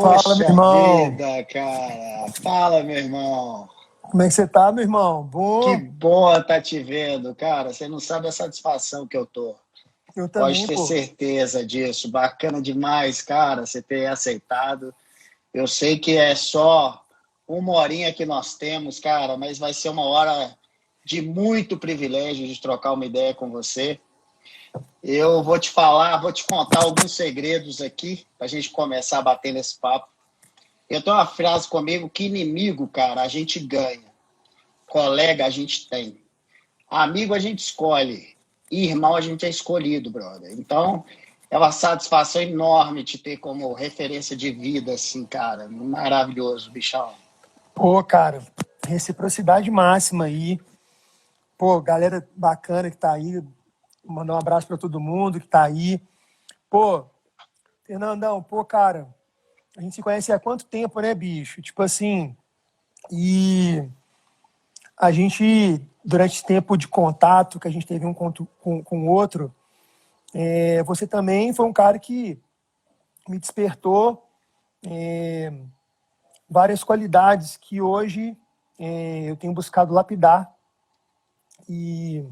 Fala, meu Poxa irmão. vida, cara. Fala, meu irmão. Como é que você tá, meu irmão? Que Bom? bom estar te vendo, cara. Você não sabe a satisfação que eu tô. Eu Pode também, ter pô. certeza disso. Bacana demais, cara, você ter aceitado. Eu sei que é só uma horinha que nós temos, cara, mas vai ser uma hora de muito privilégio de trocar uma ideia com você. Eu vou te falar, vou te contar alguns segredos aqui para a gente começar a bater nesse papo. Eu tenho uma frase comigo que inimigo, cara, a gente ganha. Colega a gente tem. Amigo a gente escolhe. Irmão a gente é escolhido, brother. Então, é uma satisfação enorme te ter como referência de vida, assim, cara. Maravilhoso, bichão. Pô, cara, reciprocidade máxima aí. Pô, galera bacana que tá aí. Mandar um abraço pra todo mundo que tá aí. Pô, Fernandão, pô, cara, a gente se conhece há quanto tempo, né, bicho? Tipo assim, e a gente, durante esse tempo de contato que a gente teve um com o outro, você também foi um cara que me despertou várias qualidades que hoje eu tenho buscado lapidar e,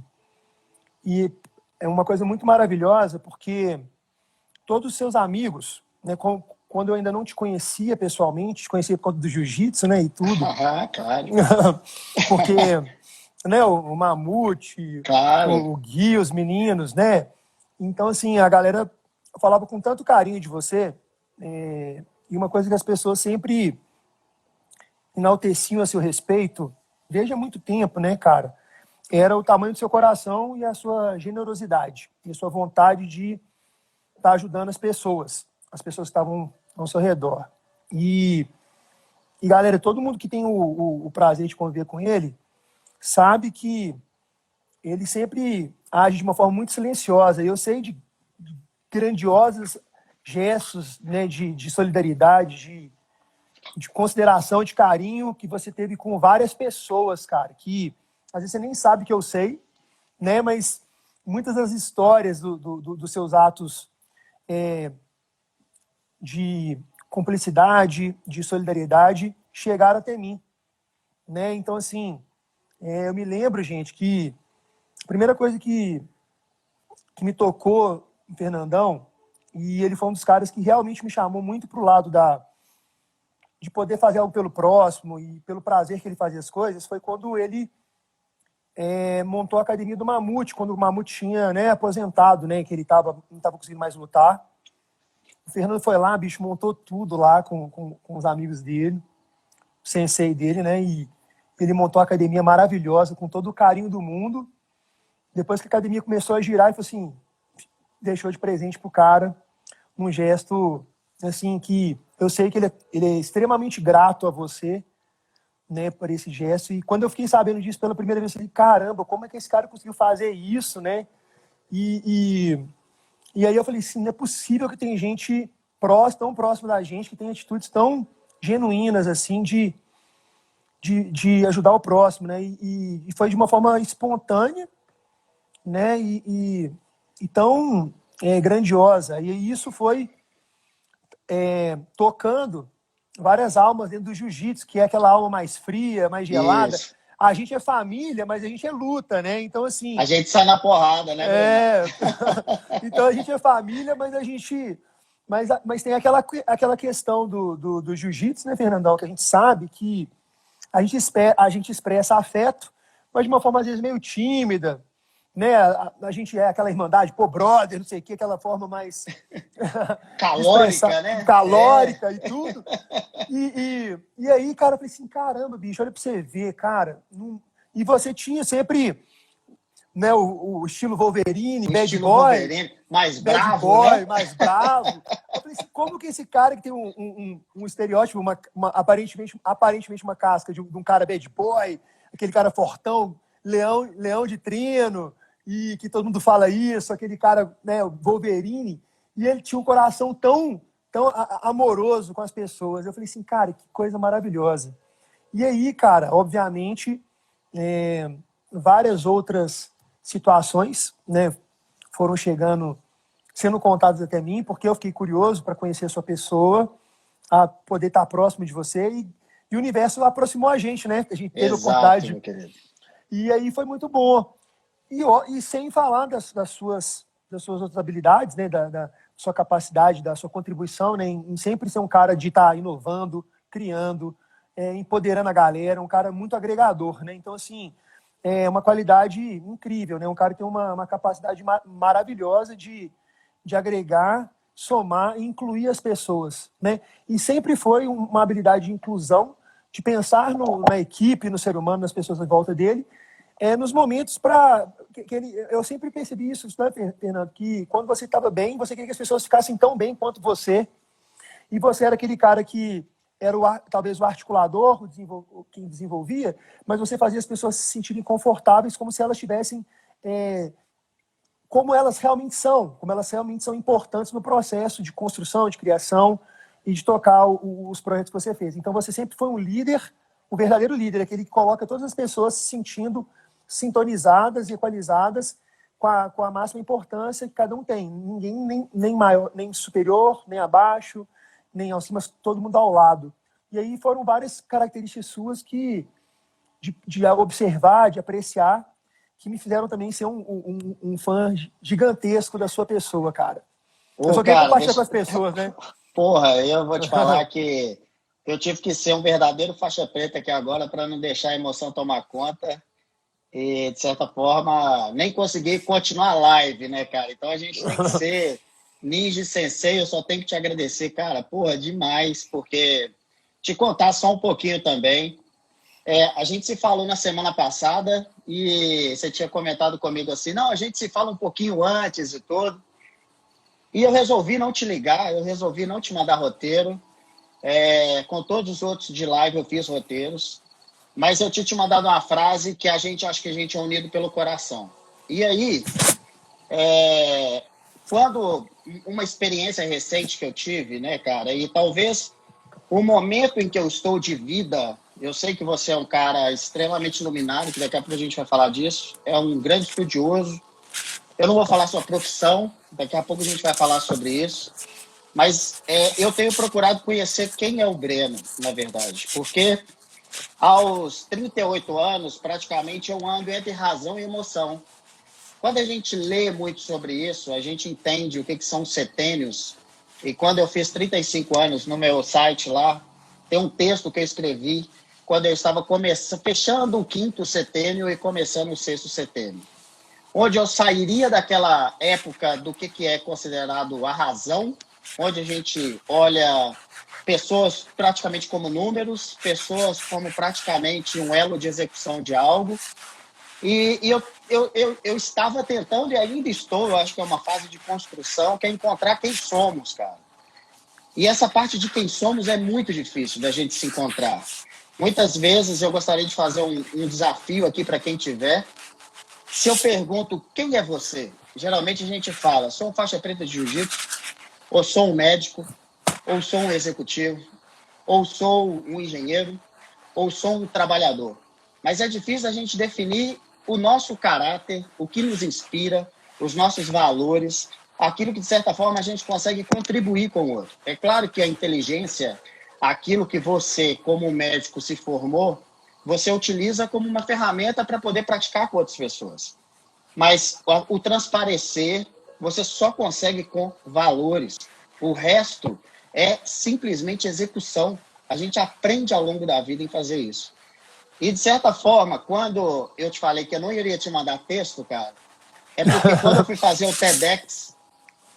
e é uma coisa muito maravilhosa porque todos os seus amigos, né, quando eu ainda não te conhecia pessoalmente, te conhecia por conta do jiu-jitsu, né, e tudo, Ah, claro, porque né, o Mamute, claro. o Gui, os meninos, né, então assim, a galera falava com tanto carinho de você, e uma coisa que as pessoas sempre enalteciam a seu respeito, desde há muito tempo, né, cara, era o tamanho do seu coração e a sua generosidade, e a sua vontade de estar ajudando as pessoas que estavam ao seu redor. E galera, todo mundo que tem o prazer de conviver com ele, sabe que ele sempre age de uma forma muito silenciosa. Eu sei de grandiosos gestos, né, de solidariedade, de consideração, de carinho que você teve com várias pessoas, cara, que às vezes você nem sabe que eu sei, né? Mas muitas das histórias dos seus atos de cumplicidade, de solidariedade, chegaram até mim, né? Então, assim, eu me lembro, gente, que a primeira coisa que me tocou em Fernandão, e ele foi um dos caras que realmente me chamou muito pro lado de poder fazer algo pelo próximo e pelo prazer que ele fazia as coisas, foi quando ele montou a academia do Mamute, quando o Mamute tinha, né, aposentado, né, que ele não estava conseguindo mais lutar. O Fernando foi lá, bicho, montou tudo lá com os amigos dele, o sensei dele, né, e ele montou a academia maravilhosa, com todo o carinho do mundo. Depois que a academia começou a girar, ele falou assim, deixou de presente pro cara, um gesto, assim, que eu sei que ele é extremamente grato a você, né, por esse gesto. E quando eu fiquei sabendo disso pela primeira vez, eu falei, caramba, como é que esse cara conseguiu fazer isso, né? E, e aí eu falei assim, não é possível que tem gente tão próximo da gente, que tem atitudes tão genuínas, assim, de ajudar o próximo, né? E foi de uma forma espontânea, né? E tão grandiosa. E isso foi tocando várias almas dentro do jiu-jitsu, que é aquela alma mais fria, mais gelada. Isso. A gente é família, mas a gente é luta, né? Então, A assim, gente sai na porrada, né, meu irmão? é... então a gente é família, mas a gente... Mas tem aquela questão do jiu-jitsu, né, Fernandão? Que a gente sabe que a gente expressa afeto, mas de uma forma, às vezes, meio tímida, né? A gente é aquela irmandade, pô, brother, não sei o que, aquela forma mais de expressar, Calórica, né? É. calórica e tudo. E aí, cara, eu falei assim, caramba, bicho, olha pra você ver, cara. E você tinha sempre, né, o estilo Wolverine, O estilo Wolverine, mais bad bravo, boy, né? mais bravo. Eu falei assim, como que esse cara que tem um estereótipo, aparentemente uma casca de um cara bad boy, aquele cara fortão, leão de treino, e que todo mundo fala isso, aquele cara, né, Wolverine, e ele tinha um coração tão amoroso com as pessoas. Eu falei assim, cara, que coisa maravilhosa. E aí, cara, obviamente, várias outras situações, né, foram sendo contadas até mim, porque eu fiquei curioso para conhecer a sua pessoa. a poder estar próximo de você e o universo aproximou a gente, né? A gente teve a Exato, oportunidade. meu querido. E aí foi muito bom. E sem falar das suas outras habilidades, né? Da sua capacidade, da sua contribuição, né? Em sempre ser um cara de estar inovando, criando, empoderando a galera, um cara muito agregador, né? Então, assim, é uma qualidade incrível, né? Um cara que tem uma capacidade maravilhosa de agregar, somar e incluir as pessoas, né? E sempre foi uma habilidade de inclusão, de pensar na equipe, no ser humano, nas pessoas à volta dele, nos momentos para eu sempre percebi isso, né, Fernando, que quando você estava bem, você queria que as pessoas ficassem tão bem quanto você, e você era aquele cara que era talvez o articulador, quem desenvolvia, mas você fazia as pessoas se sentirem confortáveis, como se elas tivessem como elas realmente são importantes no processo de construção, de criação e de tocar os projetos que você fez. Então você sempre foi um líder, um verdadeiro líder, aquele que coloca todas as pessoas se sentindo sintonizadas e equalizadas com a máxima importância que cada um tem. Ninguém nem maior, nem superior, nem abaixo, nem acima, todo mundo ao lado. E aí foram várias características suas que de observar, de apreciar, que me fizeram também ser um fã gigantesco da sua pessoa, cara. Eu só queria compartilhar com as pessoas, né? Porra, eu vou te falar que eu tive que ser um verdadeiro faixa preta aqui agora para não deixar a emoção tomar conta e, de certa forma, nem conseguir continuar a live, né, cara? Então a gente tem que ser ninja sensei, eu só tenho que te agradecer, cara. Porra, demais, porque te contar só um pouquinho também. A gente se falou na semana passada e você tinha comentado comigo assim, não, a gente se fala um pouquinho antes e tudo. E eu resolvi não te ligar, eu resolvi não te mandar roteiro. Com todos os outros de live eu fiz roteiros, mas eu tinha te mandado uma frase que acho que a gente é unido pelo coração. E aí, quando uma experiência recente que eu tive, né, cara, e talvez o momento em que eu estou de vida, eu sei que você é um cara extremamente iluminado, que daqui a pouco a gente vai falar disso, é um grande estudioso. Eu não vou falar sua profissão, daqui a pouco a gente vai falar sobre isso, mas eu tenho procurado conhecer quem é o Breno, na verdade, porque aos 38 anos, praticamente, eu ando entre razão e emoção. Quando a gente lê muito sobre isso, a gente entende o que são os setênios. E quando eu fiz 35 anos, no meu site lá, tem um texto que eu escrevi quando eu estava fechando o 5º setênio e começando o 6º setênio. Onde eu sairia daquela época do que é considerado a razão, onde a gente olha pessoas praticamente como números, pessoas como praticamente um elo de execução de algo. E eu estava tentando, e ainda estou, eu acho que é uma fase de construção, que é encontrar quem somos, cara. E essa parte de quem somos é muito difícil da gente se encontrar. Muitas vezes eu gostaria de fazer um desafio aqui para quem tiver. Se eu pergunto quem é você, geralmente a gente fala, sou um faixa preta de jiu-jitsu, ou sou um médico, ou sou um executivo, ou sou um engenheiro, ou sou um trabalhador. Mas é difícil a gente definir o nosso caráter, o que nos inspira, os nossos valores, aquilo que, de certa forma, a gente consegue contribuir com o outro. É claro que a inteligência, aquilo que você, como médico, se formou, você utiliza como uma ferramenta para poder praticar com outras pessoas. Mas o transparecer, você só consegue com valores. O resto é simplesmente execução. A gente aprende ao longo da vida em fazer isso. E, de certa forma, quando eu te falei que eu não iria te mandar texto, cara, é porque quando eu fui fazer o TEDx,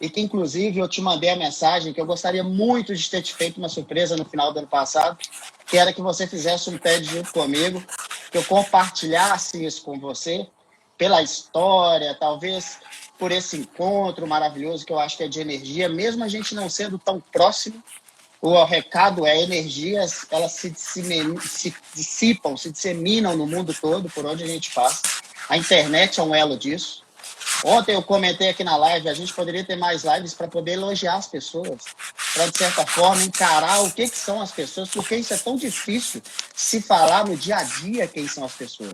e que, inclusive, eu te mandei a mensagem que eu gostaria muito de ter te feito uma surpresa no final do ano passado, que era que você fizesse um TED junto comigo, que eu compartilhasse isso com você, pela história, talvez por esse encontro maravilhoso que eu acho que é de energia, mesmo a gente não sendo tão próximo, o recado é energias, elas se dissipam, se disseminam no mundo todo, por onde a gente passa. A internet é um elo disso. Ontem eu comentei aqui na live, a gente poderia ter mais lives para poder elogiar as pessoas, para, de certa forma, encarar o que são as pessoas, porque isso é tão difícil se falar no dia a dia quem são as pessoas.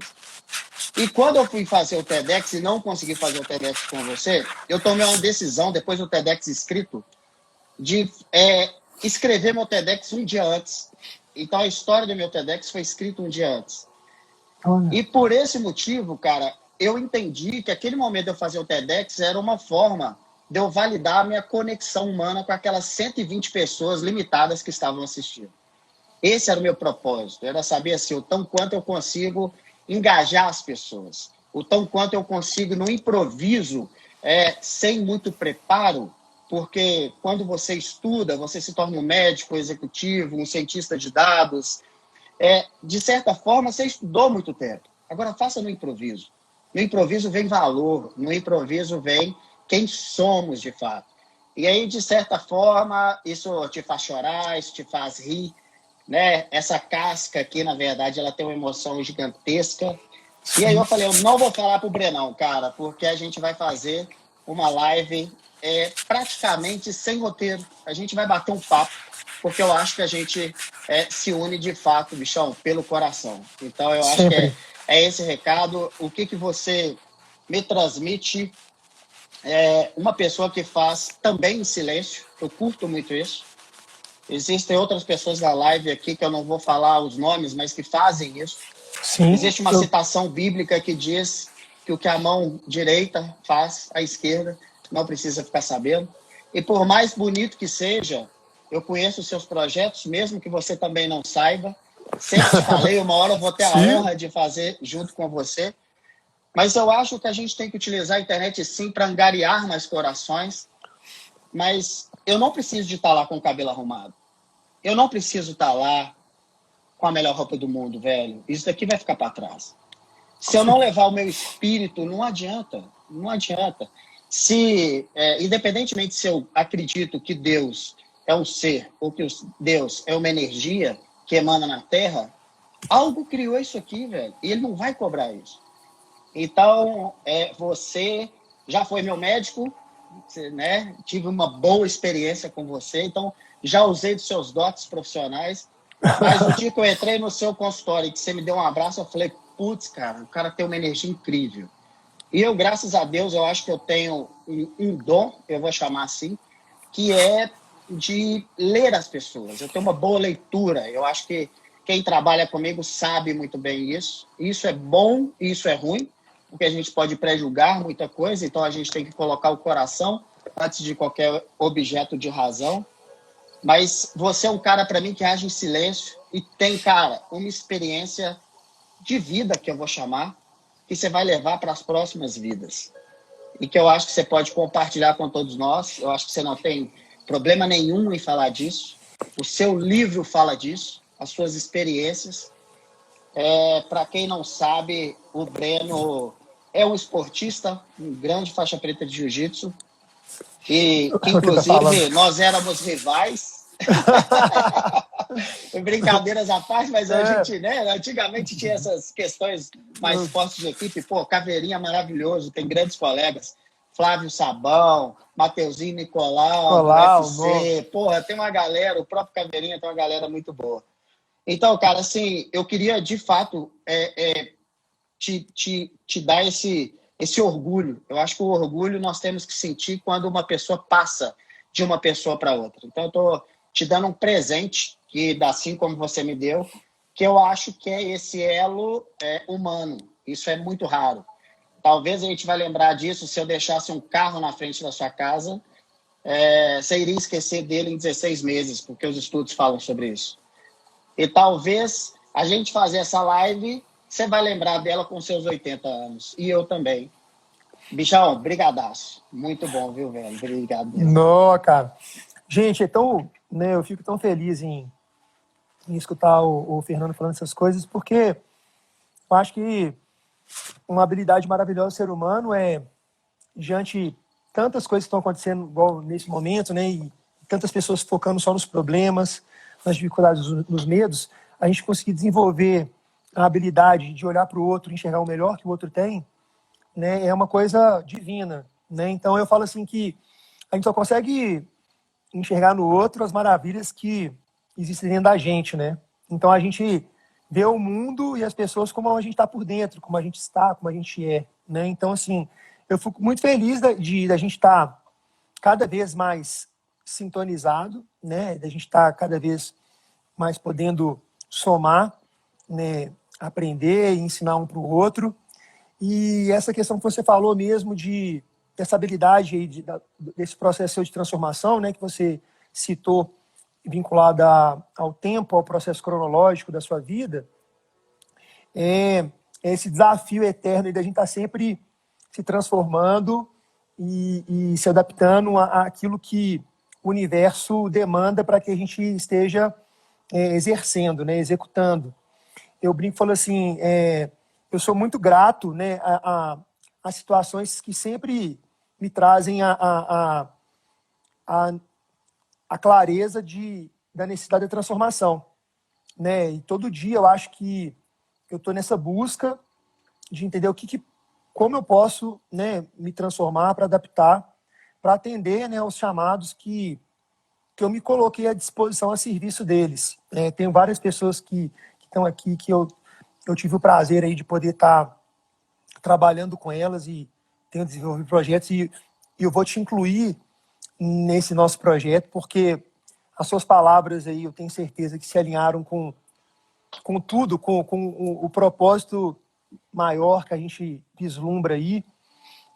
E quando eu fui fazer o TEDx e não consegui fazer o TEDx com você, eu tomei uma decisão, depois do TEDx escrito, de escrever meu TEDx um dia antes. Então, a história do meu TEDx foi escrita um dia antes. Olha. E por esse motivo, cara, eu entendi que aquele momento de eu fazer o TEDx era uma forma de eu validar a minha conexão humana com aquelas 120 pessoas limitadas que estavam assistindo. Esse era o meu propósito, era saber assim, o tão quanto eu consigo engajar as pessoas, o tão quanto eu consigo no improviso, sem muito preparo, porque quando você estuda, você se torna um médico, um executivo, um cientista de dados, de certa forma, você estudou muito tempo. Agora, faça no improviso. No improviso vem valor, no improviso vem quem somos de fato. E aí, de certa forma, isso te faz chorar, isso te faz rir, né? Essa casca aqui, na verdade, ela tem uma emoção gigantesca. E aí eu falei, eu não vou falar pro Brenão, cara, porque a gente vai fazer uma live praticamente sem roteiro. A gente vai bater um papo, porque eu acho que a gente se une de fato, bichão, pelo coração. Então eu acho que Sempre. é esse recado. O que você me transmite uma pessoa que faz também em silêncio. Eu curto muito isso. Existem outras pessoas na live aqui que eu não vou falar os nomes, mas que fazem isso. Sim. Existe uma citação bíblica que diz que o que a mão direita faz, a esquerda não precisa ficar sabendo. E por mais bonito que seja, eu conheço os seus projetos, mesmo que você também não saiba. Sempre te falei, uma hora eu vou ter a honra de fazer junto com você. Mas eu acho que a gente tem que utilizar a internet sim para angariar mais corações. Mas eu não preciso de estar lá com o cabelo arrumado. Eu não preciso estar lá com a melhor roupa do mundo, velho. Isso daqui vai ficar para trás. Se eu não levar o meu espírito, não adianta. Não adianta. Independentemente se eu acredito que Deus é um ser ou que Deus é uma energia que emana na Terra, algo criou isso aqui, velho. E ele não vai cobrar isso. Então, você já foi meu médico, né? Tive uma boa experiência com você, então já usei dos seus dotes profissionais, mas o dia que eu entrei no seu consultório e que você me deu um abraço, eu falei, putz, cara, o cara tem uma energia incrível. E eu, graças a Deus, eu acho que eu tenho um dom, eu vou chamar assim, que é de ler as pessoas. Eu tenho uma boa leitura, eu acho que quem trabalha comigo sabe muito bem isso. Isso é bom e isso é ruim, porque a gente pode pré-julgar muita coisa, então a gente tem que colocar o coração antes de qualquer objeto de razão. Mas você é um cara, para mim, que age em silêncio e tem, cara, uma experiência de vida, que eu vou chamar, que você vai levar para as próximas vidas. E que eu acho que você pode compartilhar com todos nós. Eu acho que você não tem problema nenhum em falar disso. O seu livro fala disso, as suas experiências. Para quem não sabe, o Breno é um esportista, um grande faixa preta de jiu-jitsu, e que, inclusive, nós éramos rivais. Brincadeiras à parte, mas a gente, né, antigamente tinha essas questões mais fortes de equipe. Pô, Caveirinha maravilhoso, tem grandes colegas. Flávio Sabão, Mateuzinho Nicolau, do UFC. Porra, tem uma galera, o próprio Caveirinha tem uma galera muito boa. Então, cara, assim, eu queria, de fato, te dar esse orgulho. Eu acho que o orgulho nós temos que sentir quando uma pessoa passa de uma pessoa para outra. Então, eu estou te dando um presente, que assim como você me deu, que eu acho que é esse elo humano. Isso é muito raro. Talvez a gente vai lembrar disso se eu deixasse um carro na frente da sua casa, você iria esquecer dele em 16 meses, porque os estudos falam sobre isso. E talvez a gente fazer essa live, você vai lembrar dela com seus 80 anos. E eu também. Bichão, brigadaço. Muito bom, viu, velho? Obrigado mesmo. Não, cara. Gente, então, né, eu fico tão feliz em escutar o Fernando falando essas coisas, porque eu acho que uma habilidade maravilhosa do ser humano diante tantas coisas que estão acontecendo igual nesse momento, né, e tantas pessoas focando só nos problemas, nas dificuldades, nos medos, a gente conseguir desenvolver a habilidade de olhar para o outro, enxergar o melhor que o outro tem, né, é uma coisa divina, né? Então eu falo assim que a gente só consegue enxergar no outro as maravilhas que existem dentro da gente, né? Então a gente vê o mundo e as pessoas como a gente está por dentro, como a gente está, como a gente é, né? Então, assim, eu fico muito feliz da gente estar cada vez mais sintonizado, né? Da gente estar cada vez mais podendo somar, né? Aprender e ensinar um para o outro. E essa questão que você falou mesmo dessa habilidade aí desse processo de transformação, né? Que você citou, vinculada ao tempo, ao processo cronológico da sua vida, é esse desafio eterno da gente estar sempre se transformando e se adaptando àquilo que o universo demanda para que a gente esteja exercendo, né, executando. Eu brinco e falo assim, eu sou muito grato, né, a situações que sempre me trazem a clareza da necessidade da transformação, né? E todo dia eu acho que eu estou nessa busca de entender como eu posso, né, me transformar para adaptar, para atender, né, aos chamados que eu me coloquei à disposição a serviço deles. Tenho várias pessoas que estão aqui que eu tive o prazer aí de poder estar trabalhando com elas e tenho desenvolvido projetos e eu vou te incluir nesse nosso projeto, porque as suas palavras aí eu tenho certeza que se alinharam com tudo, com o propósito maior que a gente vislumbra aí.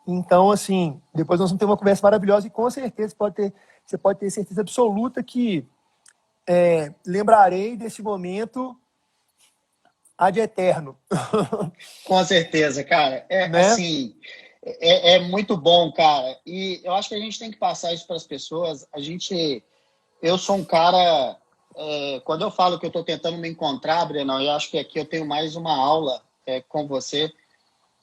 Então, assim, depois nós vamos ter uma conversa maravilhosa e com certeza você pode ter certeza absoluta que lembrarei desse momento ad eterno. Com certeza, cara. Né? Assim, é muito bom, cara. E eu acho que a gente tem que passar isso para as pessoas. Eu sou um cara, quando eu falo que eu estou tentando me encontrar, Breno, eu acho que aqui eu tenho mais uma aula com você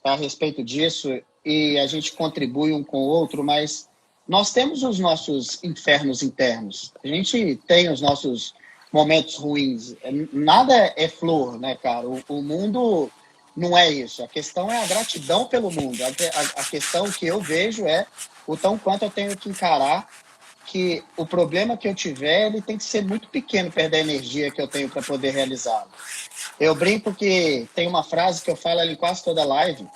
a respeito disso e a gente contribui um com o outro, mas nós temos os nossos infernos internos. A gente tem os nossos momentos ruins. Nada é flor, né, cara? O mundo não é isso. A questão é a gratidão pelo mundo. A questão que eu vejo é o tão quanto eu tenho que encarar que o problema que eu tiver, ele tem que ser muito pequeno perto da energia que eu tenho para poder realizá-lo. Eu brinco que tem uma frase que eu falo ali quase toda live,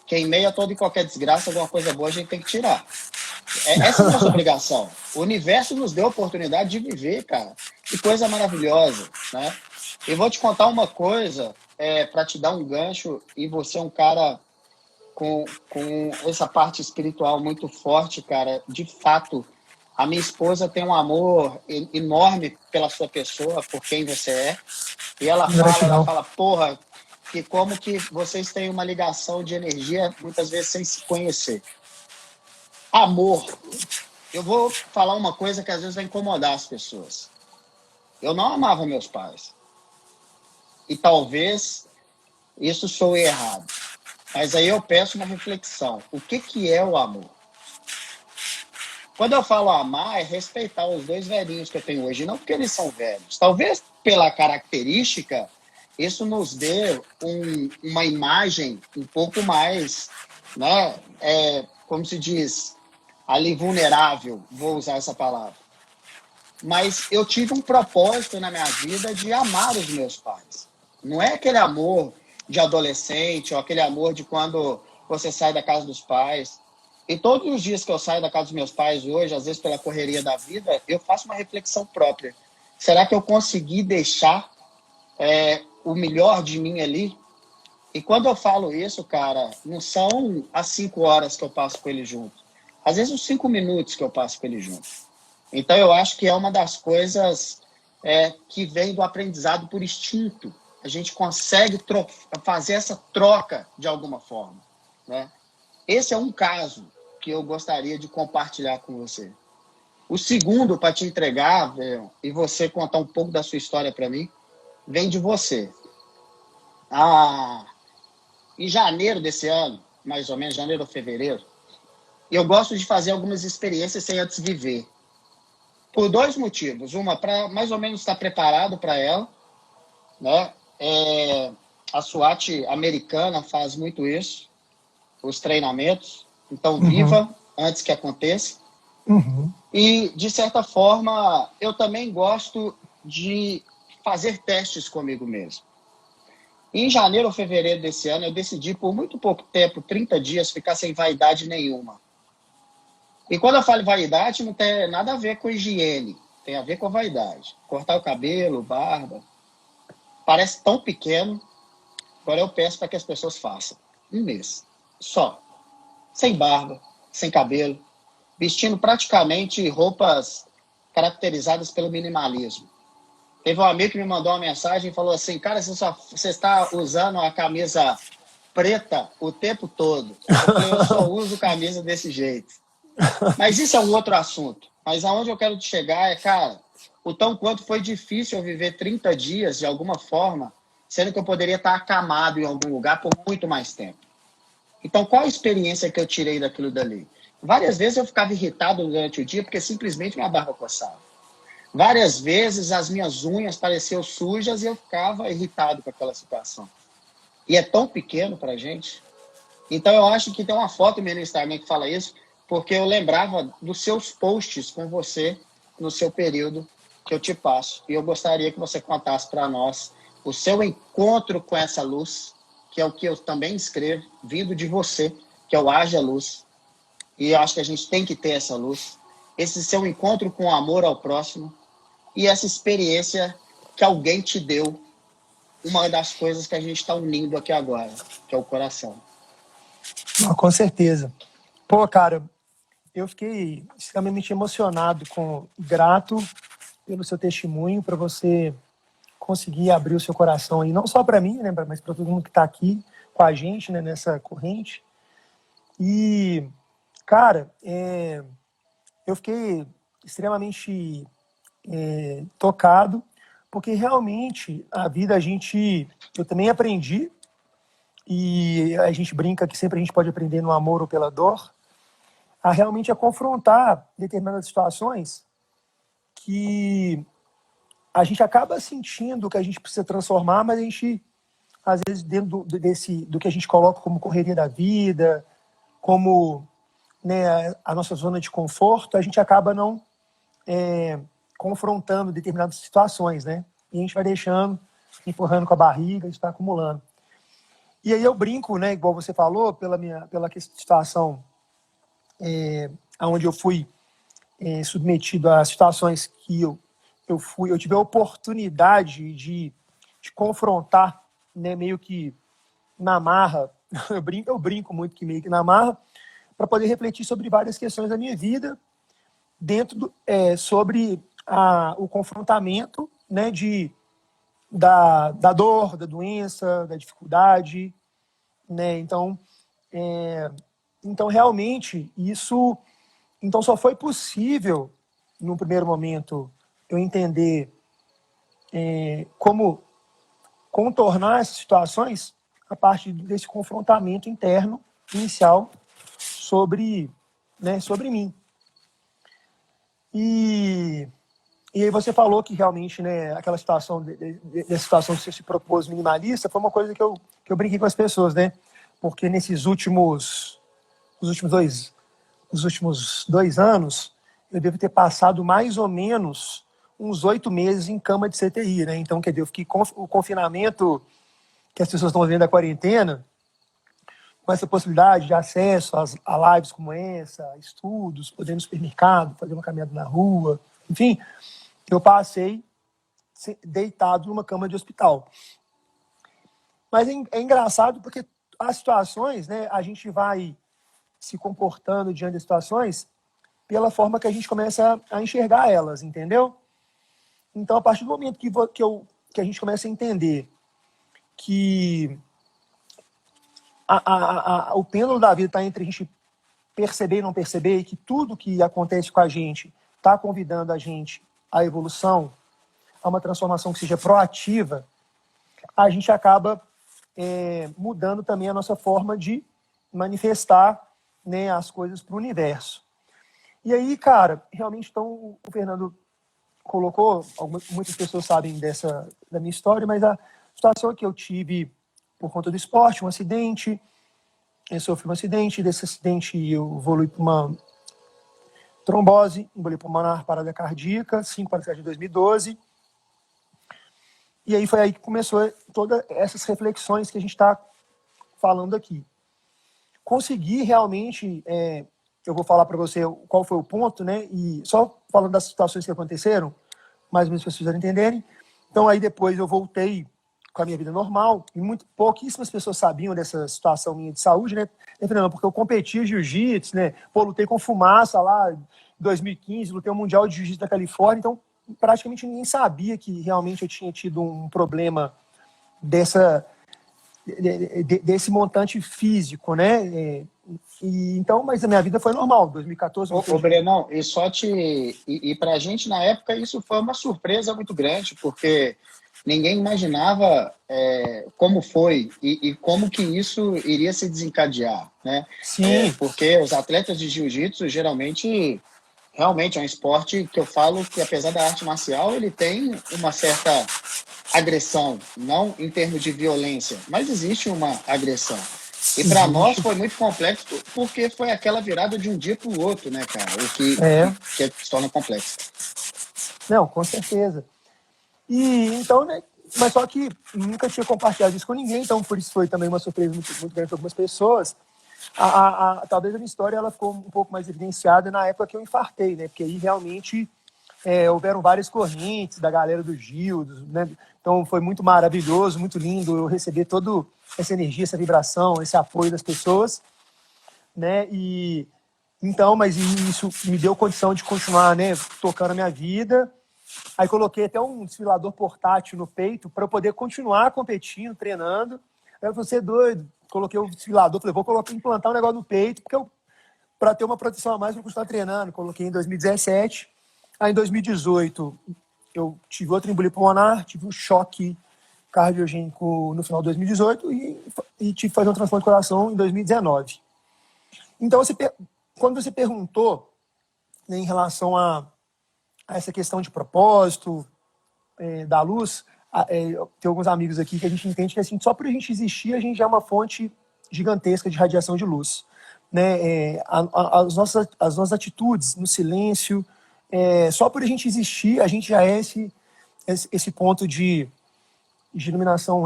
que em meio a toda e qualquer desgraça, alguma coisa boa a gente tem que tirar. Essa é a nossa obrigação. O universo nos deu a oportunidade de viver, cara. Que coisa maravilhosa, né? E vou te contar uma coisa, para te dar um gancho, e você é um cara com essa parte espiritual muito forte, cara. De fato, a minha esposa tem um amor enorme pela sua pessoa, por quem você é. E ela fala, porra, que como que vocês têm uma ligação de energia, muitas vezes sem se conhecer. Amor. Eu vou falar uma coisa que às vezes vai incomodar as pessoas. Eu não amava meus pais. E talvez isso soe errado. Mas aí eu peço uma reflexão. O que é o amor? Quando eu falo amar, é respeitar os dois velhinhos que eu tenho hoje. Não porque eles são velhos. Talvez pela característica, isso nos dê uma imagem um pouco mais, né? Como se diz, ali vulnerável, vou usar essa palavra. Mas eu tive um propósito na minha vida de amar os meus pais. Não é aquele amor de adolescente ou aquele amor de quando você sai da casa dos pais. E todos os dias que eu saio da casa dos meus pais hoje, às vezes pela correria da vida, eu faço uma reflexão própria. Será que eu consegui deixar o melhor de mim ali? E quando eu falo isso, cara, não são as 5 horas que eu passo com ele junto. Às vezes os 5 minutos que eu passo com ele junto. Então eu acho que é uma das coisas que vem do aprendizado por instinto. A gente consegue fazer essa troca de alguma forma, né? Esse é um caso que eu gostaria de compartilhar com você. O segundo, para te entregar, velho, e você contar um pouco da sua história para mim, vem de você. Em janeiro desse ano, mais ou menos, janeiro ou fevereiro, eu gosto de fazer algumas experiências sem antes viver. Por 2 motivos. Uma, para mais ou menos estar preparado para ela, né? A SWAT americana faz muito isso, os treinamentos. Então, viva antes que aconteça. E, de certa forma, eu também gosto de fazer testes comigo mesmo. Em janeiro ou fevereiro desse ano, eu decidi, por muito pouco tempo, 30 dias, ficar sem vaidade nenhuma. E quando eu falo vaidade, não tem nada a ver com higiene. tem a ver com a vaidade. Cortar o cabelo, barba, parece tão pequeno, agora eu peço para que as pessoas façam. Um mês, só. Sem barba, sem cabelo, vestindo praticamente roupas caracterizadas pelo minimalismo. Teve um amigo que me mandou uma mensagem e falou assim, cara, você está usando a camisa preta o tempo todo. Eu falei, eu só uso camisa desse jeito. Mas isso é um outro assunto. Mas aonde eu quero chegar é, cara, o tão quanto foi difícil eu viver 30 dias de alguma forma, sendo que eu poderia estar acamado em algum lugar por muito mais tempo. Então, qual a experiência que eu tirei daquilo dali? Várias vezes eu ficava irritado durante o dia porque simplesmente minha barba coçava. Várias vezes as minhas unhas pareciam sujas e eu ficava irritado com aquela situação. E é tão pequeno para a gente. Então, eu acho que tem uma foto minha no Instagram que fala isso, porque eu lembrava dos seus posts com você no seu período que eu te passo. E eu gostaria que você contasse para nós o seu encontro com essa luz, que é o que eu também escrevo, vindo de você, que é o Haja Luz. E eu acho que a gente tem que ter essa luz. Esse seu encontro com o amor ao próximo e essa experiência que alguém te deu, uma das coisas que a gente está unindo aqui agora, que é o coração. Com certeza. Pô, cara, eu fiquei extremamente emocionado, grato pelo seu testemunho, para você conseguir abrir o seu coração aí, não só para mim, né, mas para todo mundo que está aqui com a gente, né, nessa corrente. E, cara, eu fiquei extremamente tocado, porque realmente a vida eu também aprendi, e a gente brinca que sempre a gente pode aprender no amor ou pela dor, a confrontar determinadas situações que a gente acaba sentindo que a gente precisa transformar, mas a gente, às vezes, dentro do que a gente coloca como correria da vida, como, né, a nossa zona de conforto, a gente acaba não confrontando determinadas situações, né? E a gente vai deixando, empurrando com a barriga, está acumulando. E aí eu brinco, né, igual você falou, pela situação onde eu fui submetido a situações que eu tive a oportunidade de confrontar, né, meio que na marra, eu brinco muito que meio que na marra, para poder refletir sobre várias questões da minha vida, sobre o confrontamento, né, da dor, da doença, da dificuldade, né? Então, realmente, isso só foi possível, no primeiro momento, eu entender como contornar essas situações a partir desse confrontamento interno, inicial, sobre mim. E aí você falou que realmente, né, aquela situação, dessa situação que você se propôs minimalista, foi uma coisa que eu brinquei com as pessoas, né? Porque nesses últimos 2 anos, eu devo ter passado mais ou menos uns 8 meses em cama de CTI, né? Então, quer dizer, eu fiquei o confinamento que as pessoas estão vivendo da quarentena, com essa possibilidade de acesso a lives como essa, estudos, poder ir no supermercado, fazer uma caminhada na rua, enfim, eu passei deitado numa cama de hospital. Mas é engraçado porque as situações, né, a gente vai se comportando diante das situações pela forma que a gente começa a enxergar elas, entendeu? Então, a partir do momento que a gente começa a entender que o pêndulo da vida está entre a gente perceber e não perceber, e que tudo que acontece com a gente está convidando a gente à evolução, a uma transformação que seja proativa, a gente acaba mudando também a nossa forma de manifestar, né, as coisas para o universo. E aí, cara, realmente, então, o Fernando colocou, muitas pessoas sabem da minha história, mas a situação que eu tive por conta do esporte, um acidente, eu sofri um acidente, desse acidente eu evolui para uma trombose, embolia pulmonar, parada cardíaca, 5 para de 2012. E aí foi aí que começou todas essas reflexões que a gente está falando aqui. Consegui realmente, eu vou falar para você qual foi o ponto, né? E só falando das situações que aconteceram, mais ou menos para as pessoas entenderem. Então, aí depois eu voltei com a minha vida normal, e pouquíssimas pessoas sabiam dessa situação minha de saúde, né? Não, porque eu competi jiu-jitsu, né? Pô, lutei com Fumaça lá em 2015, lutei o Mundial de Jiu-Jitsu da Califórnia, então praticamente ninguém sabia que realmente eu tinha tido um problema desse montante físico, né? Então, mas a minha vida foi normal. 2014 eu Ô Brenão, e para a gente na época isso foi uma surpresa muito grande, porque ninguém imaginava como foi e como que isso iria se desencadear, né? Sim. Porque os atletas de jiu-jitsu geralmente realmente é um esporte que eu falo que, apesar da arte marcial, ele tem uma certa agressão, não em termos de violência, mas existe uma agressão. E para nós foi muito complexo, porque foi aquela virada de um dia para o outro, né, cara? O que se torna complexo. Não, com certeza. E então, né? Mas só que nunca tinha compartilhado isso com ninguém, então por isso foi também uma surpresa muito, muito grande para algumas pessoas. Talvez a minha história ela ficou um pouco mais evidenciada na época que eu infartei, né? Porque aí realmente houveram várias correntes da galera do Gil, né? Então foi muito maravilhoso, muito lindo eu receber toda essa energia, essa vibração, esse apoio das pessoas, né? E então, mas isso me deu condição de continuar, né, tocando a minha vida. Aí coloquei até um desfilador portátil no peito para eu poder continuar competindo, treinando. Aí eu falei, você é doido? Coloquei o desfilador, falei, vou implantar um negócio no peito, porque para ter uma proteção a mais, eu vou continuar treinando. Coloquei em 2017. Aí em 2018, eu tive outra embolia pulmonar, tive um choque cardiogênico no final de 2018 e tive que fazer um transplante de coração em 2019. Então, quando você perguntou, né, em relação a essa questão de propósito, da luz, tem alguns amigos aqui que a gente entende que assim, só por a gente existir, a gente já é uma fonte gigantesca de radiação de luz. Né? As nossas atitudes no silêncio, só por a gente existir, a gente já é esse ponto de iluminação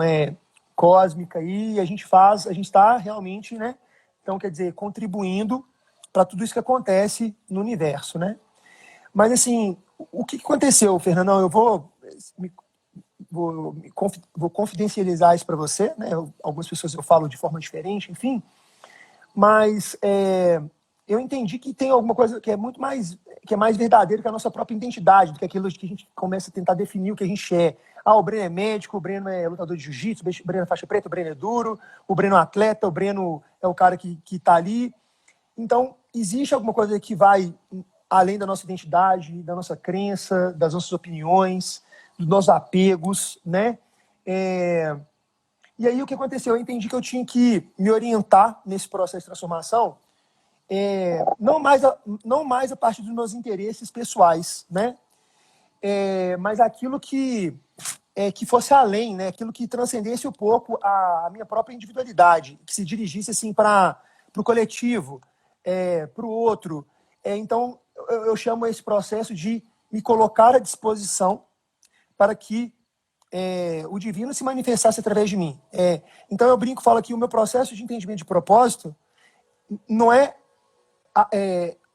cósmica e a gente está realmente, né? Então, quer dizer, contribuindo para tudo isso que acontece no universo, né? Mas, assim, o que aconteceu, Fernandão? Eu vou confidencializar isso para você, né? Algumas pessoas eu falo de forma diferente, enfim. Mas eu entendi que tem alguma coisa que é muito mais, que é mais verdadeiro que a nossa própria identidade, do que aquilo que a gente começa a tentar definir o que a gente é. O Breno é médico, o Breno é lutador de jiu-jitsu, o Breno é faixa preta, o Breno é duro, o Breno é atleta, o Breno é o cara que está ali. Então, existe alguma coisa que vai além da nossa identidade, da nossa crença, das nossas opiniões, dos nossos apegos, né? E aí o que aconteceu? Eu entendi que eu tinha que me orientar nesse processo de transformação, não mais a partir dos meus interesses pessoais, né? Mas aquilo que fosse além, né? Aquilo que transcendesse um pouco a minha própria individualidade, que se dirigisse assim para o coletivo, para o outro. Então, eu chamo esse processo de me colocar à disposição para que o divino se manifestasse através de mim. Então, eu brinco, falo que o meu processo de entendimento de propósito não é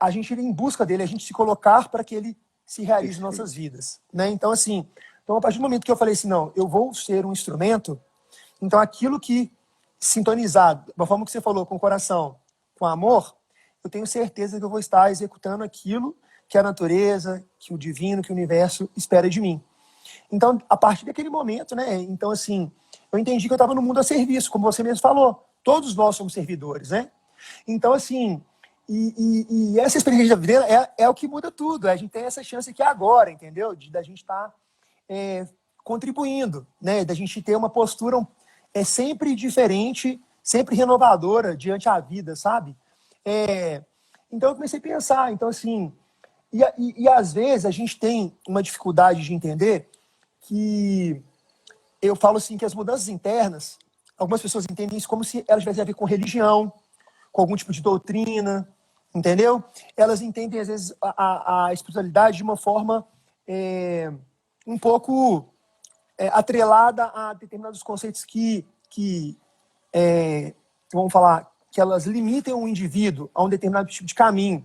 a gente ir em busca dele, a gente se colocar para que ele se realize em nossas vidas. Né? Então, assim, a partir do momento que eu falei assim, não, eu vou ser um instrumento, então aquilo que sintonizado, da forma que você falou, com o coração, com amor, eu tenho certeza que eu vou estar executando aquilo que a natureza, que o divino, que o universo espera de mim. Então, a partir daquele momento, né? Então, assim, eu entendi que eu estava no mundo a serviço, como você mesmo falou. Todos nós somos servidores, né? Então, assim, e essa experiência da vida é o que muda tudo. A gente tem essa chance aqui agora, entendeu? Da gente estar contribuindo, né? Da gente ter uma postura sempre diferente, sempre renovadora diante da vida, sabe? Então, eu comecei a pensar. Então, assim, e às vezes a gente tem uma dificuldade de entender que eu falo assim que as mudanças internas, algumas pessoas entendem isso como se elas tivessem a ver com religião, com algum tipo de doutrina, entendeu? Elas entendem, às vezes, a espiritualidade de uma forma um pouco atrelada a determinados conceitos que vamos falar, que elas limitem o indivíduo a um determinado tipo de caminho.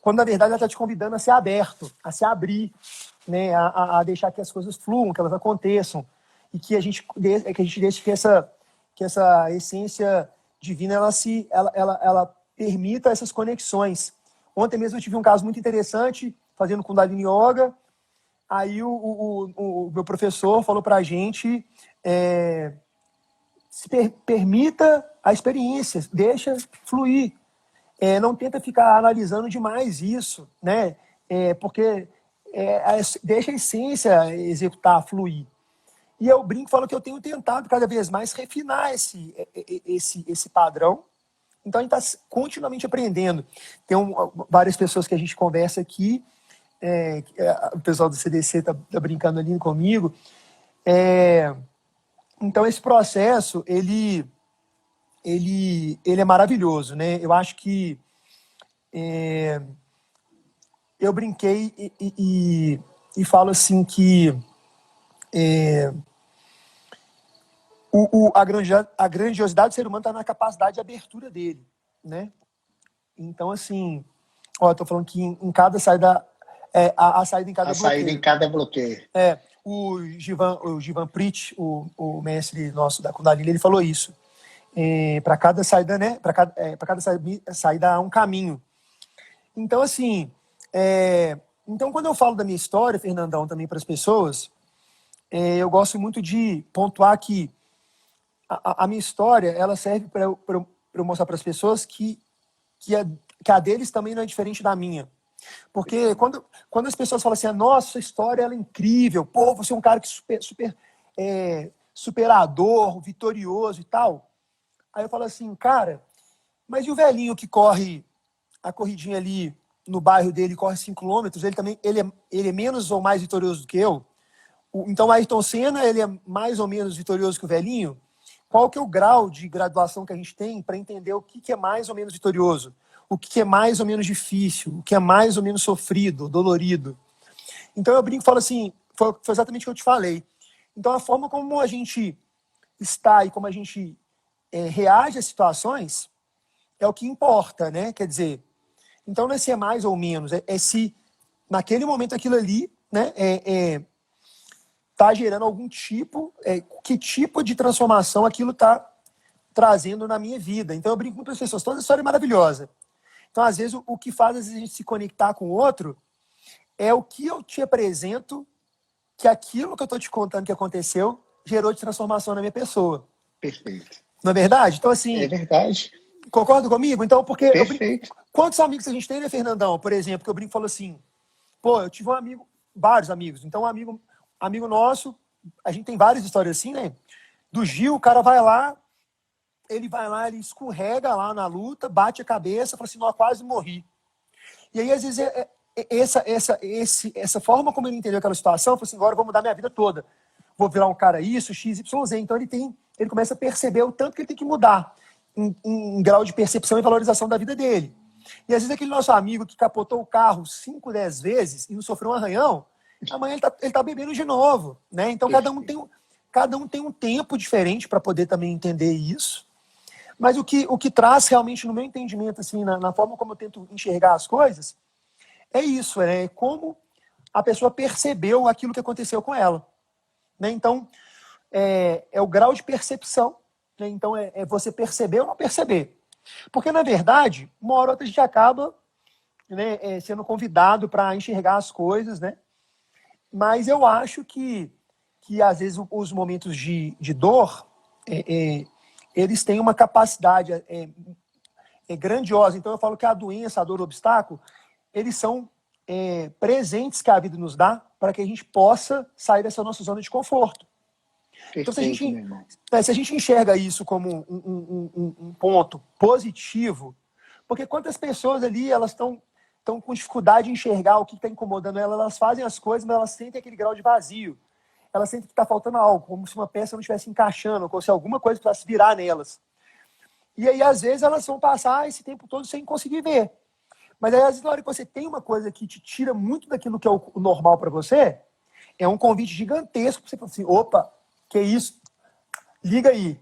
quando na verdade ela está te convidando a ser aberto, a se abrir, né? A deixar que as coisas fluam, que elas aconteçam, e que a gente deixe que essa essência divina ela permita essas conexões. Ontem mesmo eu tive um caso muito interessante, fazendo Kundalini Yoga. Aí o meu professor falou para a gente permita a experiência, deixa fluir. Não tenta ficar analisando demais isso, né? Porque deixa a essência executar, fluir. E eu brinco e falo que eu tenho tentado cada vez mais refinar esse padrão. Então a gente está continuamente aprendendo. Tem várias pessoas que a gente conversa aqui, o pessoal do CDC está brincando ali comigo. Então esse processo, ele é maravilhoso, né? Eu acho que eu brinquei e falo assim que a grandiosidade do ser humano está na capacidade de abertura dele, né? Então, assim, estou falando que em cada saída, a saída em cada bloqueio. A saída em cada bloqueio. O Jivan Prit, o mestre nosso da Kundalini, ele falou isso. Para cada saída, né? Para cada saída há um caminho. Então, assim, então quando eu falo da minha história, Fernandão, também para as pessoas, eu gosto muito de pontuar que a minha história, ela serve para eu mostrar para as pessoas que a deles também não é diferente da minha. Porque quando as pessoas falam assim, nossa, sua história ela é incrível, pô, você é um cara que super superador, vitorioso e tal. Aí eu falo assim, cara, mas e o velhinho que corre a corridinha ali no bairro dele, corre 5 quilômetros, ele é menos ou mais vitorioso do que eu? Então o Ayrton Senna, ele é mais ou menos vitorioso que o velhinho? Qual que é o grau de graduação que a gente tem para entender o que é mais ou menos vitorioso? O que é mais ou menos difícil? O que é mais ou menos sofrido, dolorido? Então eu brinco e falo assim, foi exatamente o que eu te falei. Então a forma como a gente está e como a gente reage às situações é o que importa, né? Quer dizer, então não é se é mais ou menos, é se naquele momento aquilo ali, né, tá gerando algum tipo, que tipo de transformação aquilo tá trazendo na minha vida. Então eu brinco com as pessoas, toda história é maravilhosa. Então às vezes o que faz a gente se conectar com o outro é o que eu te apresento, que aquilo que eu tô te contando que aconteceu gerou de transformação na minha pessoa. Perfeito. Não é verdade? Então assim... É verdade. Concorda comigo? Então, porque... Perfeito. Quantos amigos a gente tem, né, Fernandão? Por exemplo, que eu brinco e falo assim, pô, eu tive um amigo, vários amigos. Então, um amigo nosso, a gente tem várias histórias assim, né? Do Gil, o cara vai lá, ele escorrega lá na luta, bate a cabeça, fala assim, não, quase morri. E aí, às vezes, essa forma como ele entendeu aquela situação, falou assim, agora eu vou mudar minha vida toda. Vou virar um cara isso, X, Y, Z. Então, ele começa a perceber o tanto que ele tem que mudar em grau de percepção e valorização da vida dele. E às vezes aquele nosso amigo que capotou o carro 5, 10 vezes e não sofreu um arranhão, amanhã ele tá bebendo de novo, né? Então cada um tem um tempo diferente para poder também entender isso. Mas o que traz realmente no meu entendimento, assim, na forma como eu tento enxergar as coisas, é isso, é como a pessoa percebeu aquilo que aconteceu com ela. Né? Então, é o grau de percepção. Né? Então, é você perceber ou não perceber. Porque, na verdade, uma hora ou outra a gente acaba, né, sendo convidado para enxergar as coisas, né? Mas eu acho que às vezes, os momentos de dor, eles têm uma capacidade grandiosa. Então, eu falo que a doença, a dor, o obstáculo, eles são presentes que a vida nos dá para que a gente possa sair dessa nossa zona de conforto. Perfeito, então, se a gente enxerga isso como um ponto positivo, porque quantas pessoas ali elas estão com dificuldade de enxergar o que está incomodando elas fazem as coisas, mas elas sentem aquele grau de vazio. Elas sentem que está faltando algo, como se uma peça não estivesse encaixando, como se alguma coisa precisasse virar nelas. E aí, às vezes, elas vão passar esse tempo todo sem conseguir ver. Mas aí, às vezes, na hora que você tem uma coisa que te tira muito daquilo que é o normal para você, é um convite gigantesco para você falar assim, opa, que isso? Liga aí.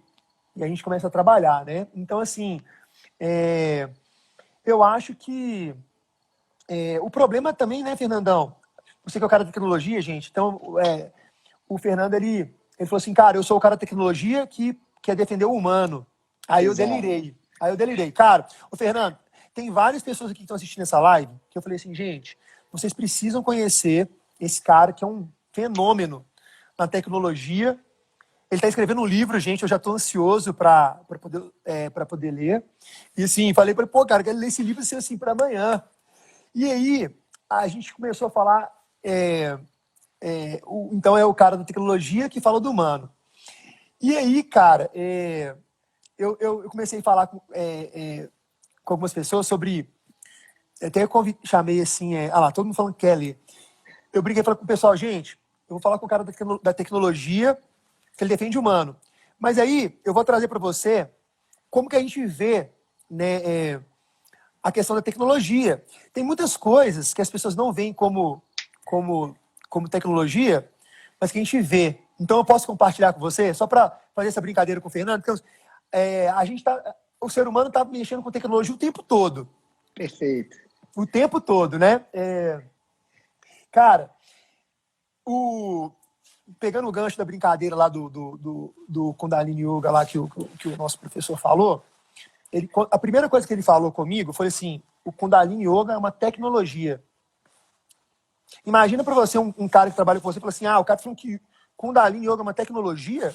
E a gente começa a trabalhar, né? Então, assim, eu acho que o problema também, né, Fernandão? Você que é o cara da tecnologia, gente. Então, o Fernando, ele falou assim, cara, eu sou o cara da tecnologia que quer defender o humano. Aí eu Exato. delirei. Cara, o Fernando, tem várias pessoas aqui que estão assistindo essa live que eu falei assim, gente, vocês precisam conhecer esse cara que é um fenômeno na tecnologia. Ele está escrevendo um livro, gente, eu já estou ansioso para poder ler. E assim, falei para ele, pô, cara, quero ler esse livro assim para amanhã. E aí, a gente começou a falar, então é o cara da tecnologia que fala do humano. E aí, cara, eu comecei a falar com algumas pessoas sobre, até eu chamei assim, todo mundo falando Kelly. Eu brinquei falando com o pessoal, gente, eu vou falar com o cara da tecnologia, que ele defende o humano. Mas aí, eu vou trazer para você como que a gente vê, né, a questão da tecnologia. Tem muitas coisas que as pessoas não veem como tecnologia, mas que a gente vê. Então eu posso compartilhar com você, só para fazer essa brincadeira com o Fernando, porque o ser humano está mexendo com tecnologia o tempo todo. Perfeito. O tempo todo, né? Cara, pegando o gancho da brincadeira lá do Kundalini Yoga lá que o nosso professor falou, a primeira coisa que ele falou comigo foi assim, o Kundalini Yoga é uma tecnologia. Imagina para você um cara que trabalha com você e fala assim, o cara falou que Kundalini Yoga é uma tecnologia,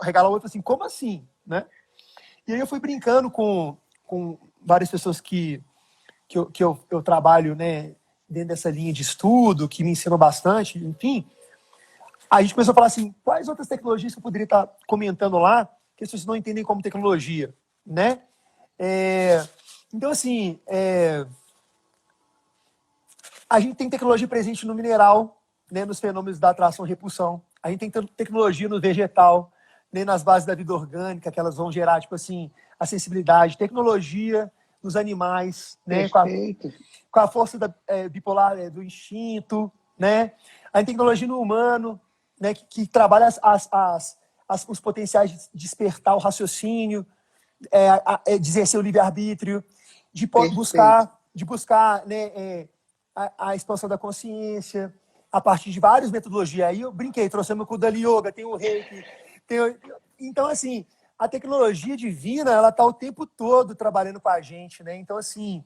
regala o outro assim, como assim? Né? E aí eu fui brincando com várias pessoas que eu trabalho, né, dentro dessa linha de estudo, que me ensinam bastante, enfim. A gente começou a falar assim, quais outras tecnologias que eu poderia estar comentando lá que as pessoas não entendem como tecnologia, né? Então, assim, a gente tem tecnologia presente no mineral, né, nos fenômenos da atração e repulsão. A gente tem tecnologia no vegetal, né, nas bases da vida orgânica, que elas vão gerar, tipo assim, a sensibilidade. Tecnologia nos animais, né, com a força bipolar do instinto, né? A gente tem tecnologia no humano, né, que trabalha os potenciais de despertar o raciocínio, de exercer o livre-arbítrio, de buscar né, a expansão da consciência a partir de várias metodologias. Aí eu brinquei, trouxemos o Kundalini Yoga, tem o Reiki. Então, assim, a tecnologia divina, ela está o tempo todo trabalhando com a gente, né? Então, assim,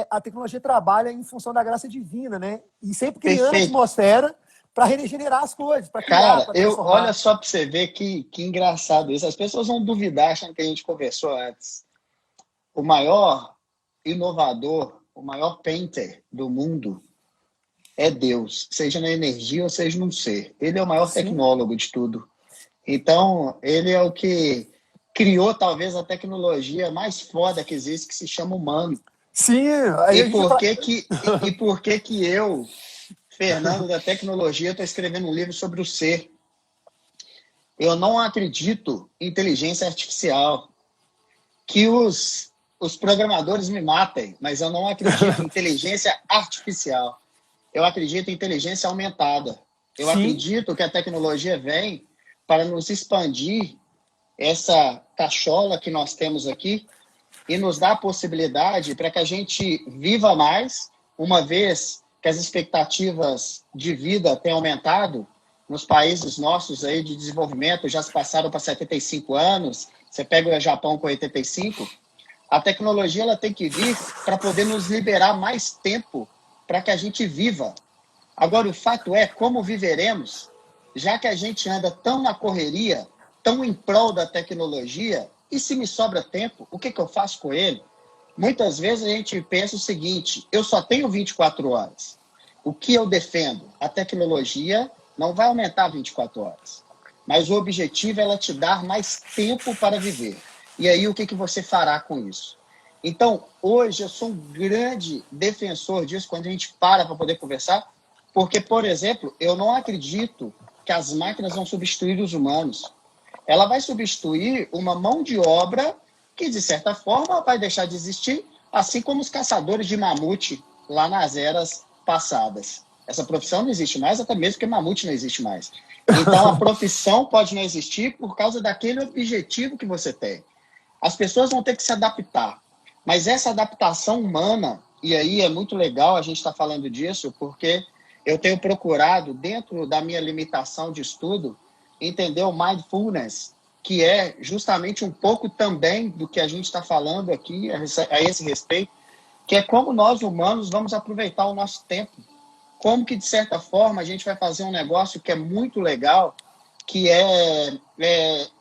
a tecnologia trabalha em função da graça divina, né? E sempre criando a atmosfera para regenerar as coisas, para criar, para transformar. Olha só para você ver que engraçado isso. As pessoas vão duvidar, achando que a gente conversou antes. O maior inovador, o maior painter do mundo é Deus, seja na energia ou seja num ser. Ele é o maior tecnólogo de tudo. Então, ele é o que criou talvez a tecnologia mais foda que existe, que se chama humano. Sim. E por que eu, Fernando da tecnologia, estou escrevendo um livro sobre o ser? Eu não acredito em inteligência artificial. Que os programadores me matem, mas eu não acredito em inteligência artificial. Eu acredito em inteligência aumentada. Eu acredito que a tecnologia vem para nos expandir essa cachola que nós temos aqui e nos dar a possibilidade para que a gente viva mais, uma vez que as expectativas de vida têm aumentado nos países nossos aí de desenvolvimento, já se passaram para 75 anos, você pega o Japão com 85, a tecnologia ela tem que vir para poder nos liberar mais tempo para que a gente viva. Agora, o fato é como viveremos, já que a gente anda tão na correria, tão em prol da tecnologia, e se me sobra tempo, o que eu faço com ele? Muitas vezes a gente pensa o seguinte, eu só tenho 24 horas. O que eu defendo? A tecnologia não vai aumentar 24 horas. Mas o objetivo é ela te dar mais tempo para viver. E aí, o que você fará com isso? Então, hoje eu sou um grande defensor disso, quando a gente para poder conversar, porque, por exemplo, eu não acredito que as máquinas vão substituir os humanos. Ela vai substituir uma mão de obra que, de certa forma, vai deixar de existir, assim como os caçadores de mamute lá nas eras passadas. Essa profissão não existe mais, até mesmo porque mamute não existe mais. Então, a profissão pode não existir por causa daquele objetivo que você tem. As pessoas vão ter que se adaptar, mas essa adaptação humana, E aí é muito legal a gente estar falando disso, porque eu tenho procurado, dentro da minha limitação de estudo, entender o mindfulness, que é justamente um pouco também do que a gente está falando aqui a esse respeito, que é como nós humanos vamos aproveitar o nosso tempo. Como que, de certa forma, a gente vai fazer um negócio que é muito legal, que é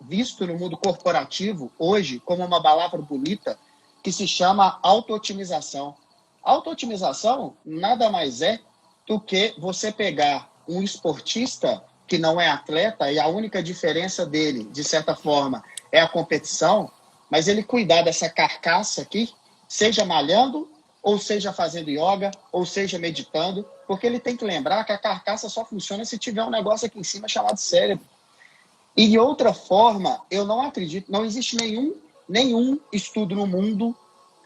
visto no mundo corporativo hoje como uma palavra bonita, que se chama auto-otimização. Auto-otimização nada mais é do que você pegar um esportista que não é atleta e a única diferença dele, de certa forma, é a competição, mas ele cuidar dessa carcaça aqui, seja malhando, ou seja fazendo yoga, ou seja meditando, porque ele tem que lembrar que a carcaça só funciona se tiver um negócio aqui em cima chamado cérebro. E de outra forma, eu não acredito, não existe nenhum estudo no mundo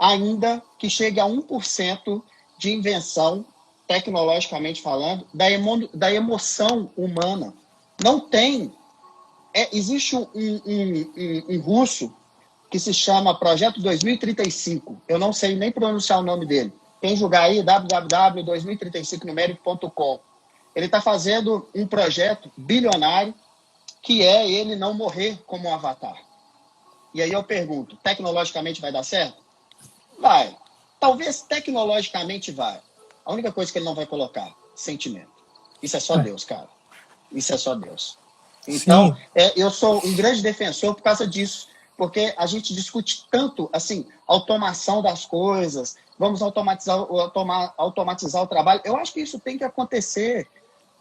ainda que chegue a 1% de invenção, tecnologicamente falando, da emoção humana. Não tem. Existe um russo que se chama Projeto 2035. Eu não sei nem pronunciar o nome dele. Quem jogar aí, www.2035numeric.com. Ele está fazendo um projeto bilionário que é ele não morrer como um avatar. E aí eu pergunto, tecnologicamente vai dar certo? Vai. Talvez tecnologicamente vai. A única coisa que ele não vai colocar, sentimento. Isso é só Deus, cara. Isso é só Deus. Então, eu sou um grande defensor por causa disso, porque a gente discute tanto, assim, automação das coisas, vamos automatizar o trabalho. Eu acho que isso tem que acontecer,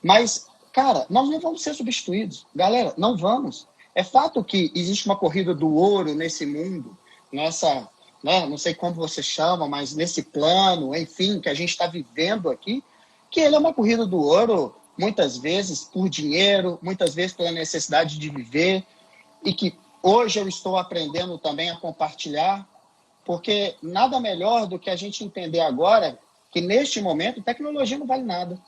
mas, cara, nós não vamos ser substituídos. Galera, não vamos. É fato que existe uma corrida do ouro nesse mundo, nessa, né, não sei como você chama, mas nesse plano, enfim, que a gente está vivendo aqui, que ele é uma corrida do ouro, muitas vezes por dinheiro, muitas vezes pela necessidade de viver, e que hoje eu estou aprendendo também a compartilhar, porque nada melhor do que a gente entender agora que, neste momento, tecnologia não vale nada.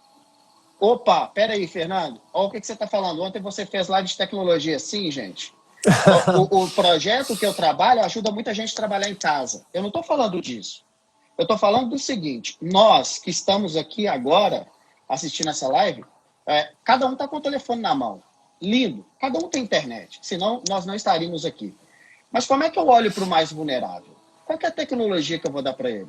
Opa, peraí, Fernando, olha o que você está falando. Ontem você fez live de tecnologia. Sim, gente. O projeto que eu trabalho ajuda muita gente a trabalhar em casa. Eu não estou falando disso. Eu estou falando do seguinte, nós que estamos aqui agora assistindo essa live, cada um está com o telefone na mão. Lindo, cada um tem internet, senão nós não estaríamos aqui. Mas como é que eu olho para o mais vulnerável? Qual que é a tecnologia que eu vou dar para ele?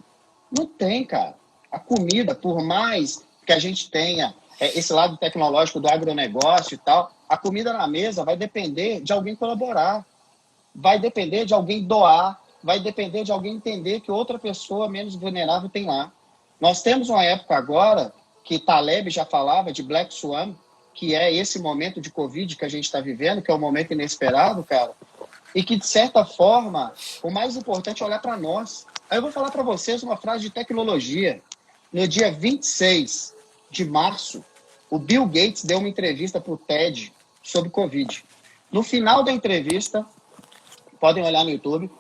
Não tem, cara. A comida, por mais que a gente tenha esse lado tecnológico do agronegócio e tal, a comida na mesa vai depender de alguém colaborar, vai depender de alguém doar, vai depender de alguém entender que outra pessoa menos vulnerável tem lá. Nós temos uma época agora que Taleb já falava de Black Swan, que é esse momento de Covid que a gente está vivendo, que é um momento inesperado, cara, e que, de certa forma, o mais importante é olhar para nós. Aí eu vou falar para vocês uma frase de tecnologia. No dia 26 de março, o Bill Gates deu uma entrevista para o TED sobre Covid. No final da entrevista, podem olhar no YouTube,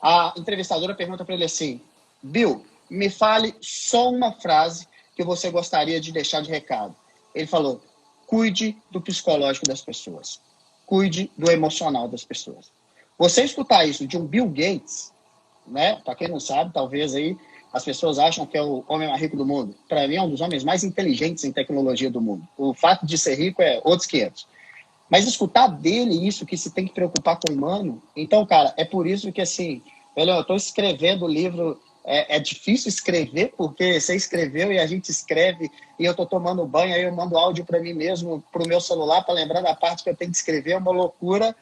a entrevistadora pergunta para ele assim, Bill, me fale só uma frase que você gostaria de deixar de recado. Ele falou, cuide do psicológico das pessoas. Cuide do emocional das pessoas. Você escutar isso de um Bill Gates, né? Para quem não sabe, talvez aí as pessoas acham que é o homem mais rico do mundo. Para mim, é um dos homens mais inteligentes em tecnologia do mundo. O fato de ser rico é outros 500. Mas escutar dele isso, que se tem que preocupar com o humano... Então, cara, é por isso que, assim, eu estou escrevendo o livro... É difícil escrever, porque você escreveu e a gente escreve, e eu estou tomando banho, aí eu mando áudio para mim mesmo, para o meu celular, para lembrar da parte que eu tenho que escrever, é uma loucura,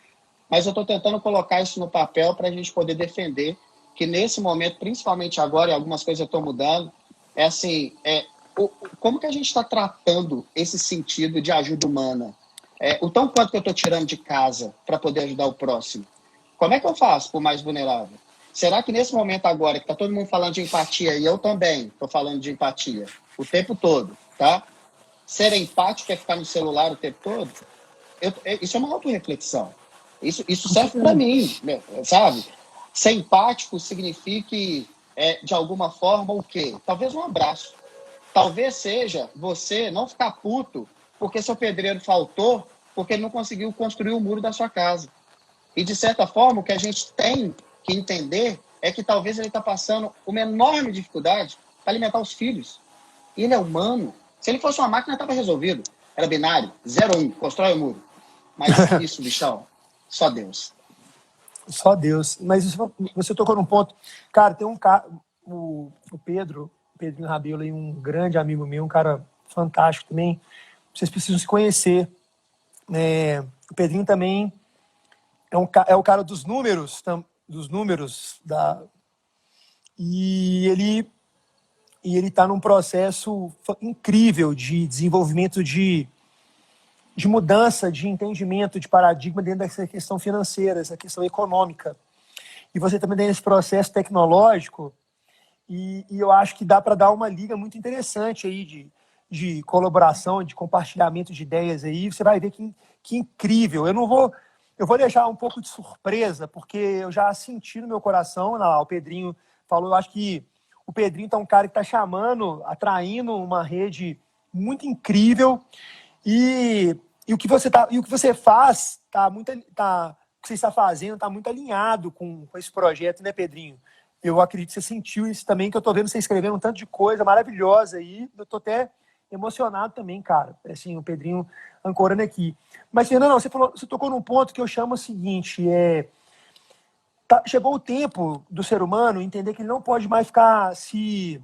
mas eu estou tentando colocar isso no papel para a gente poder defender, que nesse momento, principalmente agora, e algumas coisas eu estou mudando, é assim, como que a gente está tratando esse sentido de ajuda humana? O tão quanto que eu estou tirando de casa para poder ajudar o próximo? Como é que eu faço para o mais vulnerável? Será que nesse momento agora, que está todo mundo falando de empatia, e eu também estou falando de empatia o tempo todo, tá? Ser empático é ficar no celular o tempo todo? Isso é uma autorreflexão. Isso serve para mim, sabe? Ser empático signifique, de alguma forma, o quê? Talvez um abraço. Talvez seja você não ficar puto porque seu pedreiro faltou, porque ele não conseguiu construir o muro da sua casa. E, de certa forma, o que a gente tem que entender é que talvez ele está passando uma enorme dificuldade para alimentar os filhos. Ele é humano. Se ele fosse uma máquina, estava resolvido. Era binário, 0 ou 1, constrói o muro. Mas isso, bichão, só Deus. Só Deus. Mas você tocou num ponto. Cara, tem um cara, o Pedrinho Rabelo, aí, um grande amigo meu, um cara fantástico também. Vocês precisam se conhecer. O Pedrinho também é o cara dos números, e ele está num processo incrível de desenvolvimento de mudança de entendimento de paradigma dentro dessa questão financeira, essa questão econômica. E você também tem esse processo tecnológico, e eu acho que dá para dar uma liga muito interessante aí de colaboração, de compartilhamento de ideias aí. Você vai ver que incrível. Eu vou deixar um pouco de surpresa, porque eu já senti no meu coração, o Pedrinho falou, eu acho que o Pedrinho tá um cara que está atraindo uma rede muito incrível, e o que você faz o que você está fazendo está muito alinhado com esse projeto, né, Pedrinho? Eu acredito que você sentiu isso também, que eu estou vendo você escrevendo um tanto de coisa maravilhosa aí. Eu estou até emocionado também, cara. Assim, o Pedrinho ancorando aqui. Mas, Fernando, você tocou num ponto que eu chamo o seguinte, chegou o tempo do ser humano entender que ele não pode mais ficar se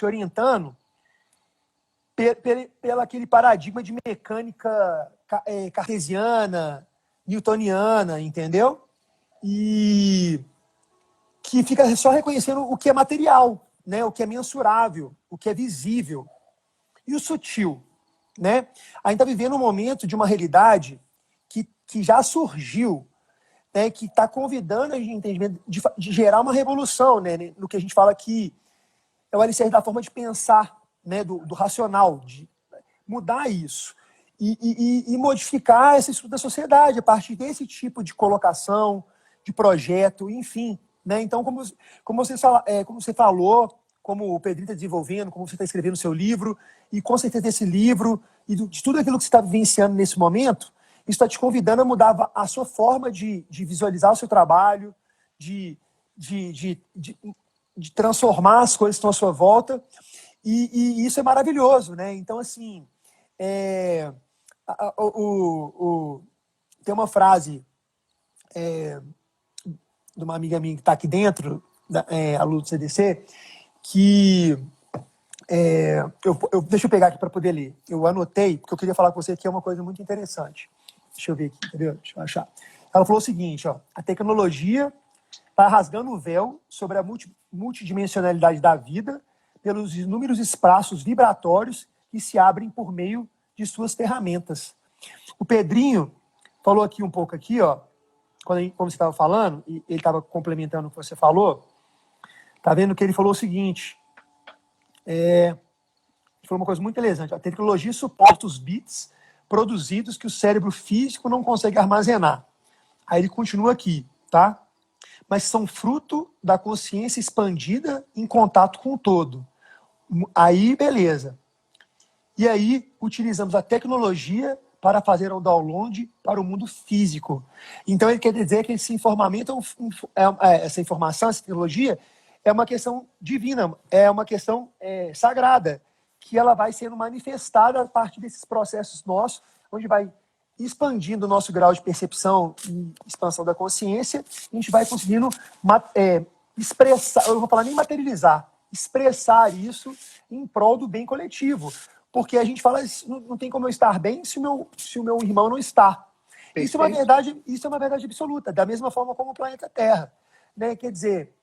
orientando pelo aquele paradigma de mecânica cartesiana, newtoniana, entendeu? E que fica só reconhecendo o que é material, né? O que é mensurável, o que é visível. E o sutil, né? A gente está vivendo um momento de uma realidade que já surgiu, né? Que está convidando a gente entendimento de gerar uma revolução, né? No que a gente fala que é o alicerce da forma de pensar, né? Do racional, de mudar isso. E modificar essa estrutura da sociedade a partir desse tipo de colocação, de projeto, enfim. Né? Então, como você falou, como o Pedrinho está desenvolvendo, como você está escrevendo o seu livro, e com certeza esse livro, e de tudo aquilo que você está vivenciando nesse momento, isso está te convidando a mudar a sua forma de visualizar o seu trabalho, de transformar as coisas que estão à sua volta, e isso é maravilhoso, né? Então, assim, tem uma frase de uma amiga minha que está aqui dentro, a Lu do CDC, que deixa eu pegar aqui para poder ler. Eu anotei, porque eu queria falar com você que é uma coisa muito interessante. Deixa eu ver aqui, entendeu? Deixa eu achar. Ela falou o seguinte, ó, a tecnologia está rasgando o véu sobre a multidimensionalidade da vida pelos inúmeros espaços vibratórios que se abrem por meio de suas ferramentas. O Pedrinho falou aqui um pouco aqui, ó, quando você estava falando, e ele estava complementando o que você falou, tá vendo que ele falou o seguinte, ele falou uma coisa muito interessante, a tecnologia suporta os bits produzidos que o cérebro físico não consegue armazenar. Aí ele continua aqui, tá? Mas são fruto da consciência expandida em contato com o todo. Aí, beleza. E aí, utilizamos a tecnologia para fazer o download para o mundo físico. Então, ele quer dizer que esse essa informação, essa tecnologia, é uma questão divina, é uma questão sagrada, que ela vai sendo manifestada a partir desses processos nossos, onde vai expandindo o nosso grau de percepção e expansão da consciência, a gente vai conseguindo expressar, eu não vou falar nem materializar, expressar isso em prol do bem coletivo. Porque a gente fala, não tem como eu estar bem se o meu irmão não está. Isso é uma verdade absoluta, da mesma forma como o planeta Terra. Né? Quer dizer,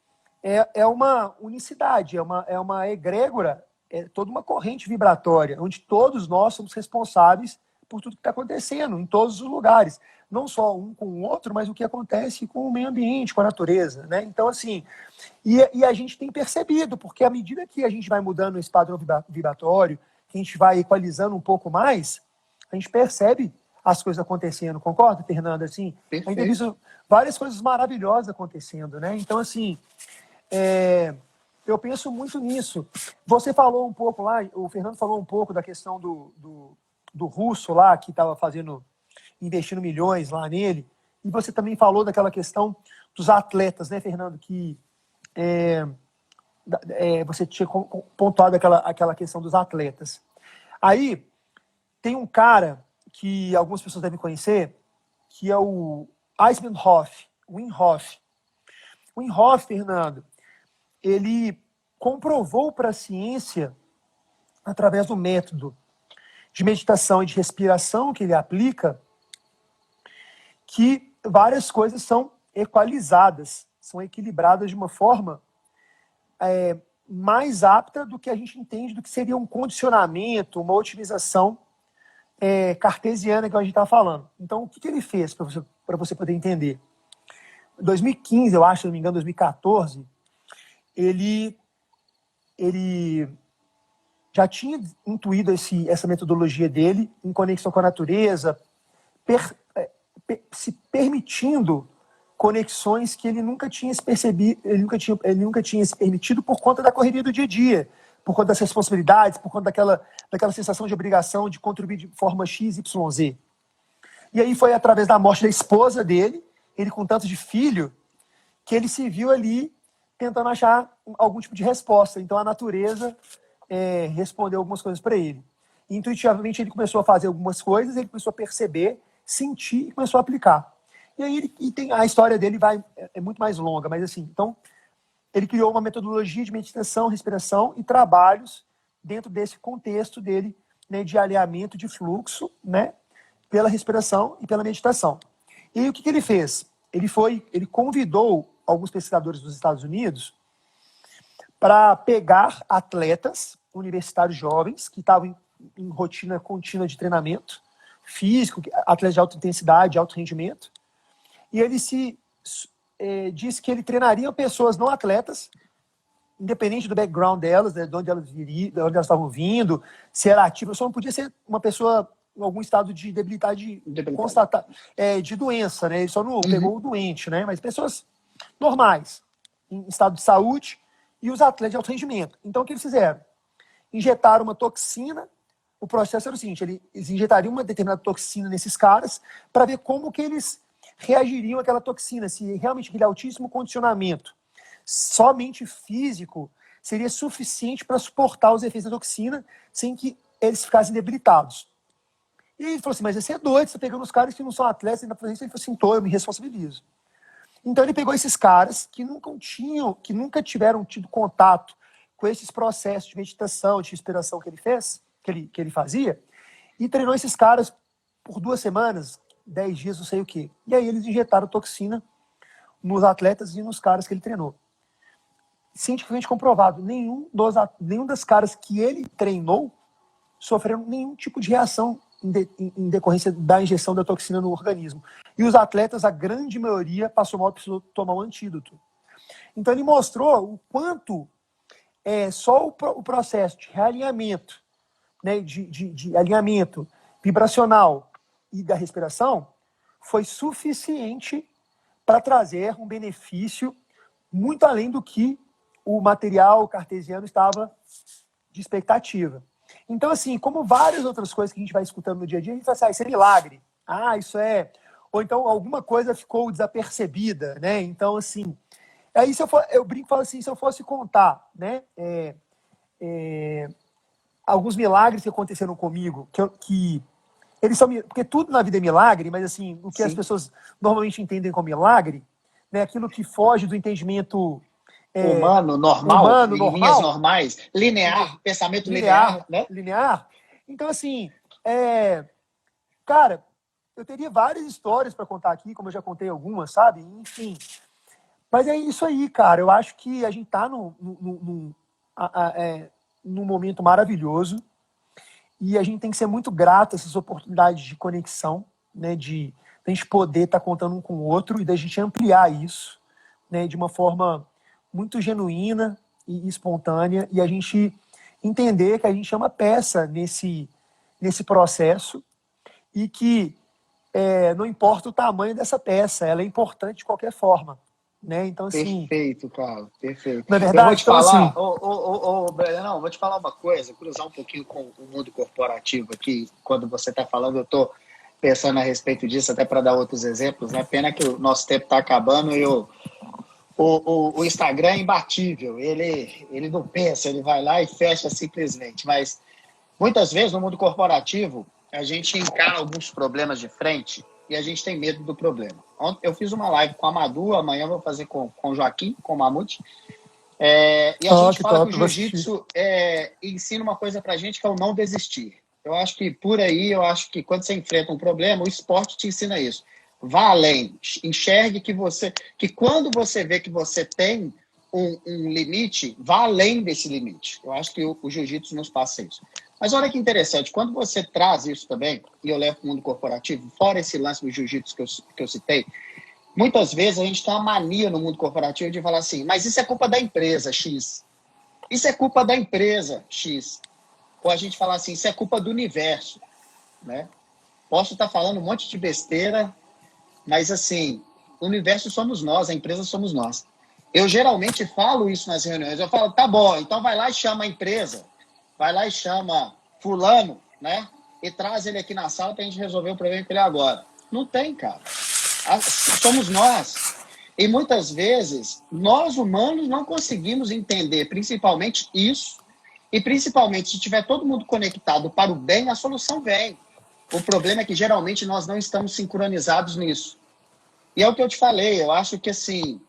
é uma unicidade, é uma egrégora, é toda uma corrente vibratória, onde todos nós somos responsáveis por tudo que está acontecendo, em todos os lugares. Não só um com o outro, mas o que acontece com o meio ambiente, com a natureza. Né? Então, assim, e a gente tem percebido, porque à medida que a gente vai mudando esse padrão vibratório, que a gente vai equalizando um pouco mais, a gente percebe as coisas acontecendo, concorda, Fernanda? Assim, a gente tem visto várias coisas maravilhosas acontecendo, né? Então, assim, eu penso muito nisso. Você falou um pouco lá, o Fernando falou um pouco da questão do russo lá, que estava investindo milhões lá nele, e você também falou daquela questão dos atletas, né, Fernando, que você tinha pontuado aquela questão dos atletas. Aí, tem um cara que algumas pessoas devem conhecer, que é o Wim Hof. O Wim Hof, Fernando, ele comprovou para a ciência, através do método de meditação e de respiração que ele aplica, que várias coisas são equalizadas, são equilibradas de uma forma mais apta do que a gente entende do que seria um condicionamento, uma otimização cartesiana que a gente está falando. Então, o que ele fez para você poder entender? Em 2015, eu acho, se não me engano, 2014, ele já tinha intuído essa metodologia dele em conexão com a natureza, se permitindo conexões que ele nunca tinha se percebido, ele nunca tinha se permitido por conta da correria do dia a dia, por conta das responsabilidades, por conta daquela sensação de obrigação de contribuir de forma X, Y, Z. E aí foi através da morte da esposa dele, ele com tanto de filho, que ele se viu ali tentando achar algum tipo de resposta. Então a natureza respondeu algumas coisas para ele. E, intuitivamente ele começou a fazer algumas coisas, ele começou a perceber, sentir e começou a aplicar. E aí a história dele é muito mais longa, mas assim, então ele criou uma metodologia de meditação, respiração e trabalhos dentro desse contexto dele, né, de alinhamento de fluxo, né, pela respiração e pela meditação. E aí, o que ele fez? Ele convidou alguns pesquisadores dos Estados Unidos para pegar atletas universitários jovens que estavam em rotina contínua de treinamento físico, atletas de alta intensidade, de alto rendimento, e ele disse que ele treinaria pessoas não atletas, independente do background delas, né, de onde elas estavam vindo, se era ativa, só não podia ser uma pessoa em algum estado de debilidade. Constatada, de doença, né? Ele só não pegou o doente, né? Mas pessoas normais, em estado de saúde, e os atletas de alto rendimento. Então, o que eles fizeram? Injetaram uma toxina. O processo era o seguinte: eles injetariam uma determinada toxina nesses caras para ver como que eles reagiriam àquela toxina, se realmente aquele altíssimo condicionamento somente físico seria suficiente para suportar os efeitos da toxina sem que eles ficassem debilitados. E ele falou assim: mas você é doido, você tá pegando os caras que não são atletas, ainda fazendo isso. Ele falou assim: eu me responsabilizo. Então ele pegou esses caras que nunca tiveram tido contato com esses processos de meditação, de inspiração que ele fez, que ele fazia, e treinou esses caras por 2 semanas, 10 dias, não sei o quê. E aí eles injetaram toxina nos atletas e nos caras que ele treinou. Cientificamente comprovado, nenhum das caras que ele treinou sofreram nenhum tipo de reação em decorrência da injeção da toxina no organismo. E os atletas, a grande maioria, passou mal e precisou tomar um antídoto. Então ele mostrou o quanto só o processo de realinhamento, né, de alinhamento vibracional e da respiração foi suficiente para trazer um benefício muito além do que o material cartesiano estava de expectativa. Então, assim, como várias outras coisas que a gente vai escutando no dia a dia, a gente fala assim: isso é milagre. Isso é... Ou então alguma coisa ficou desapercebida, né? Então, assim... Aí eu brinco e falo assim: se eu fosse contar, né, alguns milagres que aconteceram comigo, que eles são... Porque tudo na vida é milagre, mas assim, o que as pessoas normalmente entendem como milagre, né, aquilo que foge do entendimento... humano, normal, em linhas normais, linear, pensamento linear, né? Linear. Então, assim, cara, eu teria várias histórias para contar aqui, como eu já contei algumas, sabe? Enfim. Mas é isso aí, cara. Eu acho que a gente está num momento maravilhoso e a gente tem que ser muito grato a essas oportunidades de conexão, né? De a gente poder estar contando um com o outro e da gente ampliar isso, né? De uma forma muito genuína e espontânea, e a gente entender que a gente é uma peça nesse processo e que não importa o tamanho dessa peça, ela é importante de qualquer forma, né? Então, assim... Perfeito, cara, perfeito. Na verdade, eu vou te então, falar, assim... Breno, vou te falar uma coisa, cruzar um pouquinho com o mundo corporativo aqui, quando você está falando, eu estou pensando a respeito disso, até para dar outros exemplos, né? Pena que o nosso tempo está acabando e o Instagram é imbatível, ele não pensa, ele vai lá e fecha simplesmente. Mas muitas vezes no mundo corporativo a gente encara alguns problemas de frente e a gente tem medo do problema. Ontem eu fiz uma live com a Madu, amanhã eu vou fazer com o Joaquim, com o Mamute. E a gente fala que o jiu-jitsu ensina uma coisa pra gente que é o não desistir. Eu acho que por aí, eu acho que quando você enfrenta um problema, o esporte te ensina isso. Vá além, enxergue que quando você vê que você tem um limite, vá além desse limite. Eu acho que o jiu-jitsu nos passa isso. Mas olha que interessante, quando você traz isso também, e eu levo para o mundo corporativo, fora esse lance do jiu-jitsu que eu citei, muitas vezes a gente tem uma mania no mundo corporativo de falar assim, mas isso é culpa da empresa X. Isso é culpa da empresa X. Ou a gente fala assim, isso é culpa do universo, né? Posso estar falando um monte de besteira, mas assim, o universo somos nós, a empresa somos nós. Eu geralmente falo isso nas reuniões, eu falo, tá bom, então vai lá e chama a empresa, vai lá e chama fulano, né? E traz ele aqui na sala para a gente resolver o problema com ele agora. Não tem, cara. Somos nós. E muitas vezes, nós humanos não conseguimos entender principalmente isso, e principalmente se tiver todo mundo conectado para o bem, a solução vem. O problema é que geralmente nós não estamos sincronizados nisso. E é o que eu te falei, eu acho que assim,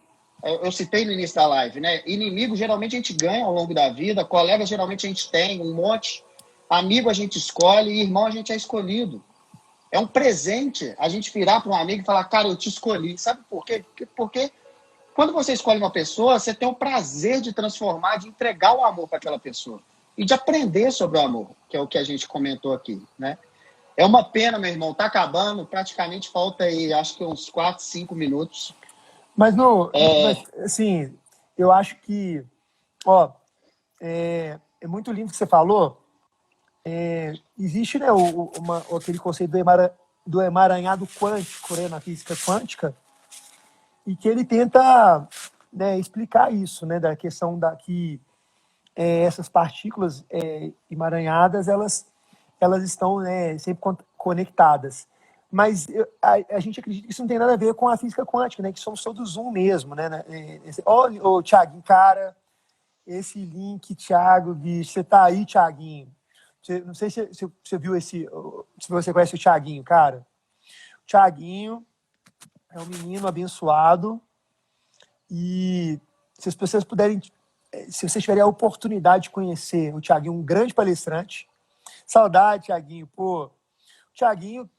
eu citei no início da live, né? Inimigo geralmente a gente ganha ao longo da vida, colega geralmente a gente tem um monte, amigo a gente escolhe e irmão a gente é escolhido. É um presente a gente virar para um amigo e falar, cara, eu te escolhi. Sabe por quê? Porque quando você escolhe uma pessoa, você tem o prazer de transformar, de entregar o amor para aquela pessoa. E de aprender sobre o amor, que é o que a gente comentou aqui, né? É uma pena, meu irmão, tá acabando, praticamente falta aí, acho que uns 4, 5 minutos. Mas, não, mas assim, eu acho que, ó, é muito lindo o que você falou. Existe, né, aquele conceito do emaranhado quântico, né, na física quântica, e que ele tenta, né, explicar isso, né, da questão que essas partículas emaranhadas, elas estão, né, sempre conectadas. Mas a gente acredita que isso não tem nada a ver com a física quântica, né, que somos todos um mesmo, né? Olha, ô, Thiaguinho, cara, esse link, Thiago, bicho, você tá aí, Thiaguinho? Não sei se você viu se você conhece o Thiaguinho, cara. O Thiaguinho é um menino abençoado e se as pessoas puderem, se vocês tiverem a oportunidade de conhecer o Thiaguinho, um grande palestrante. Saudade, Thiaguinho. Pô, o Thiaguinho,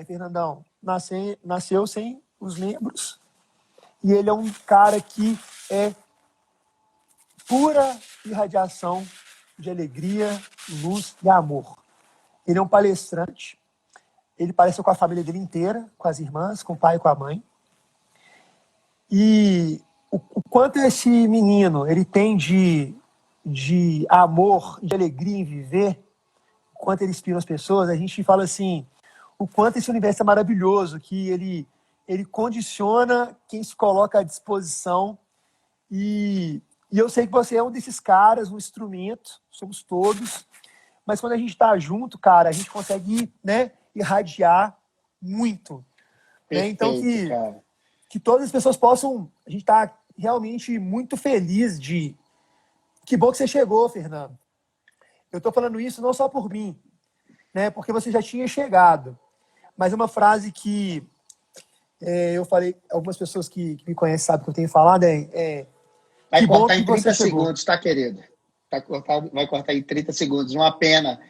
Fernandão, nasceu sem os membros e ele é um cara que é pura irradiação de alegria, luz e amor. Ele é um palestrante, ele parece com a família dele inteira, com as irmãs, com o pai e com a mãe. E o quanto esse menino ele tem de amor, de alegria em viver, o quanto ele inspira as pessoas, a gente fala assim, o quanto esse universo é maravilhoso, que ele condiciona quem se coloca à disposição. E eu sei que você é um desses caras, um instrumento, somos todos, mas quando a gente está junto, cara, a gente consegue, né, irradiar muito. Né? Então, que todas as pessoas possam... A gente está realmente muito feliz de... Que bom que você chegou, Fernando. Eu estou falando isso não só por mim, né, porque você já tinha chegado, mas é uma frase que eu falei, algumas pessoas que me conhecem sabem que eu tenho falado, vai cortar em 30 segundos, tá, querido? Vai cortar em 30 segundos, uma pena.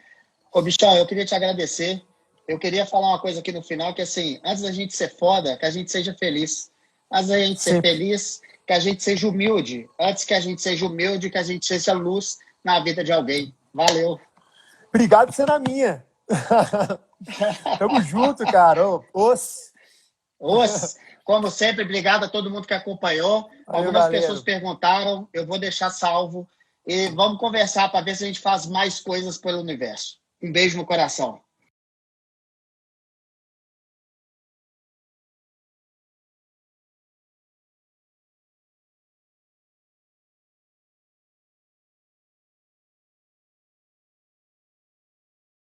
Ô, bichão, eu queria te agradecer. Eu queria falar uma coisa aqui no final, que assim, antes da gente ser foda, que a gente seja feliz. Antes da gente ser feliz, que a gente seja humilde. Antes que a gente seja humilde, que a gente seja luz na vida de alguém. Valeu. Obrigado por ser na minha. Tamo junto, cara. Como sempre, obrigado a todo mundo que acompanhou. Algumas pessoas perguntaram, eu vou deixar salvo. E vamos conversar para ver se a gente faz mais coisas pelo universo. Um beijo no coração.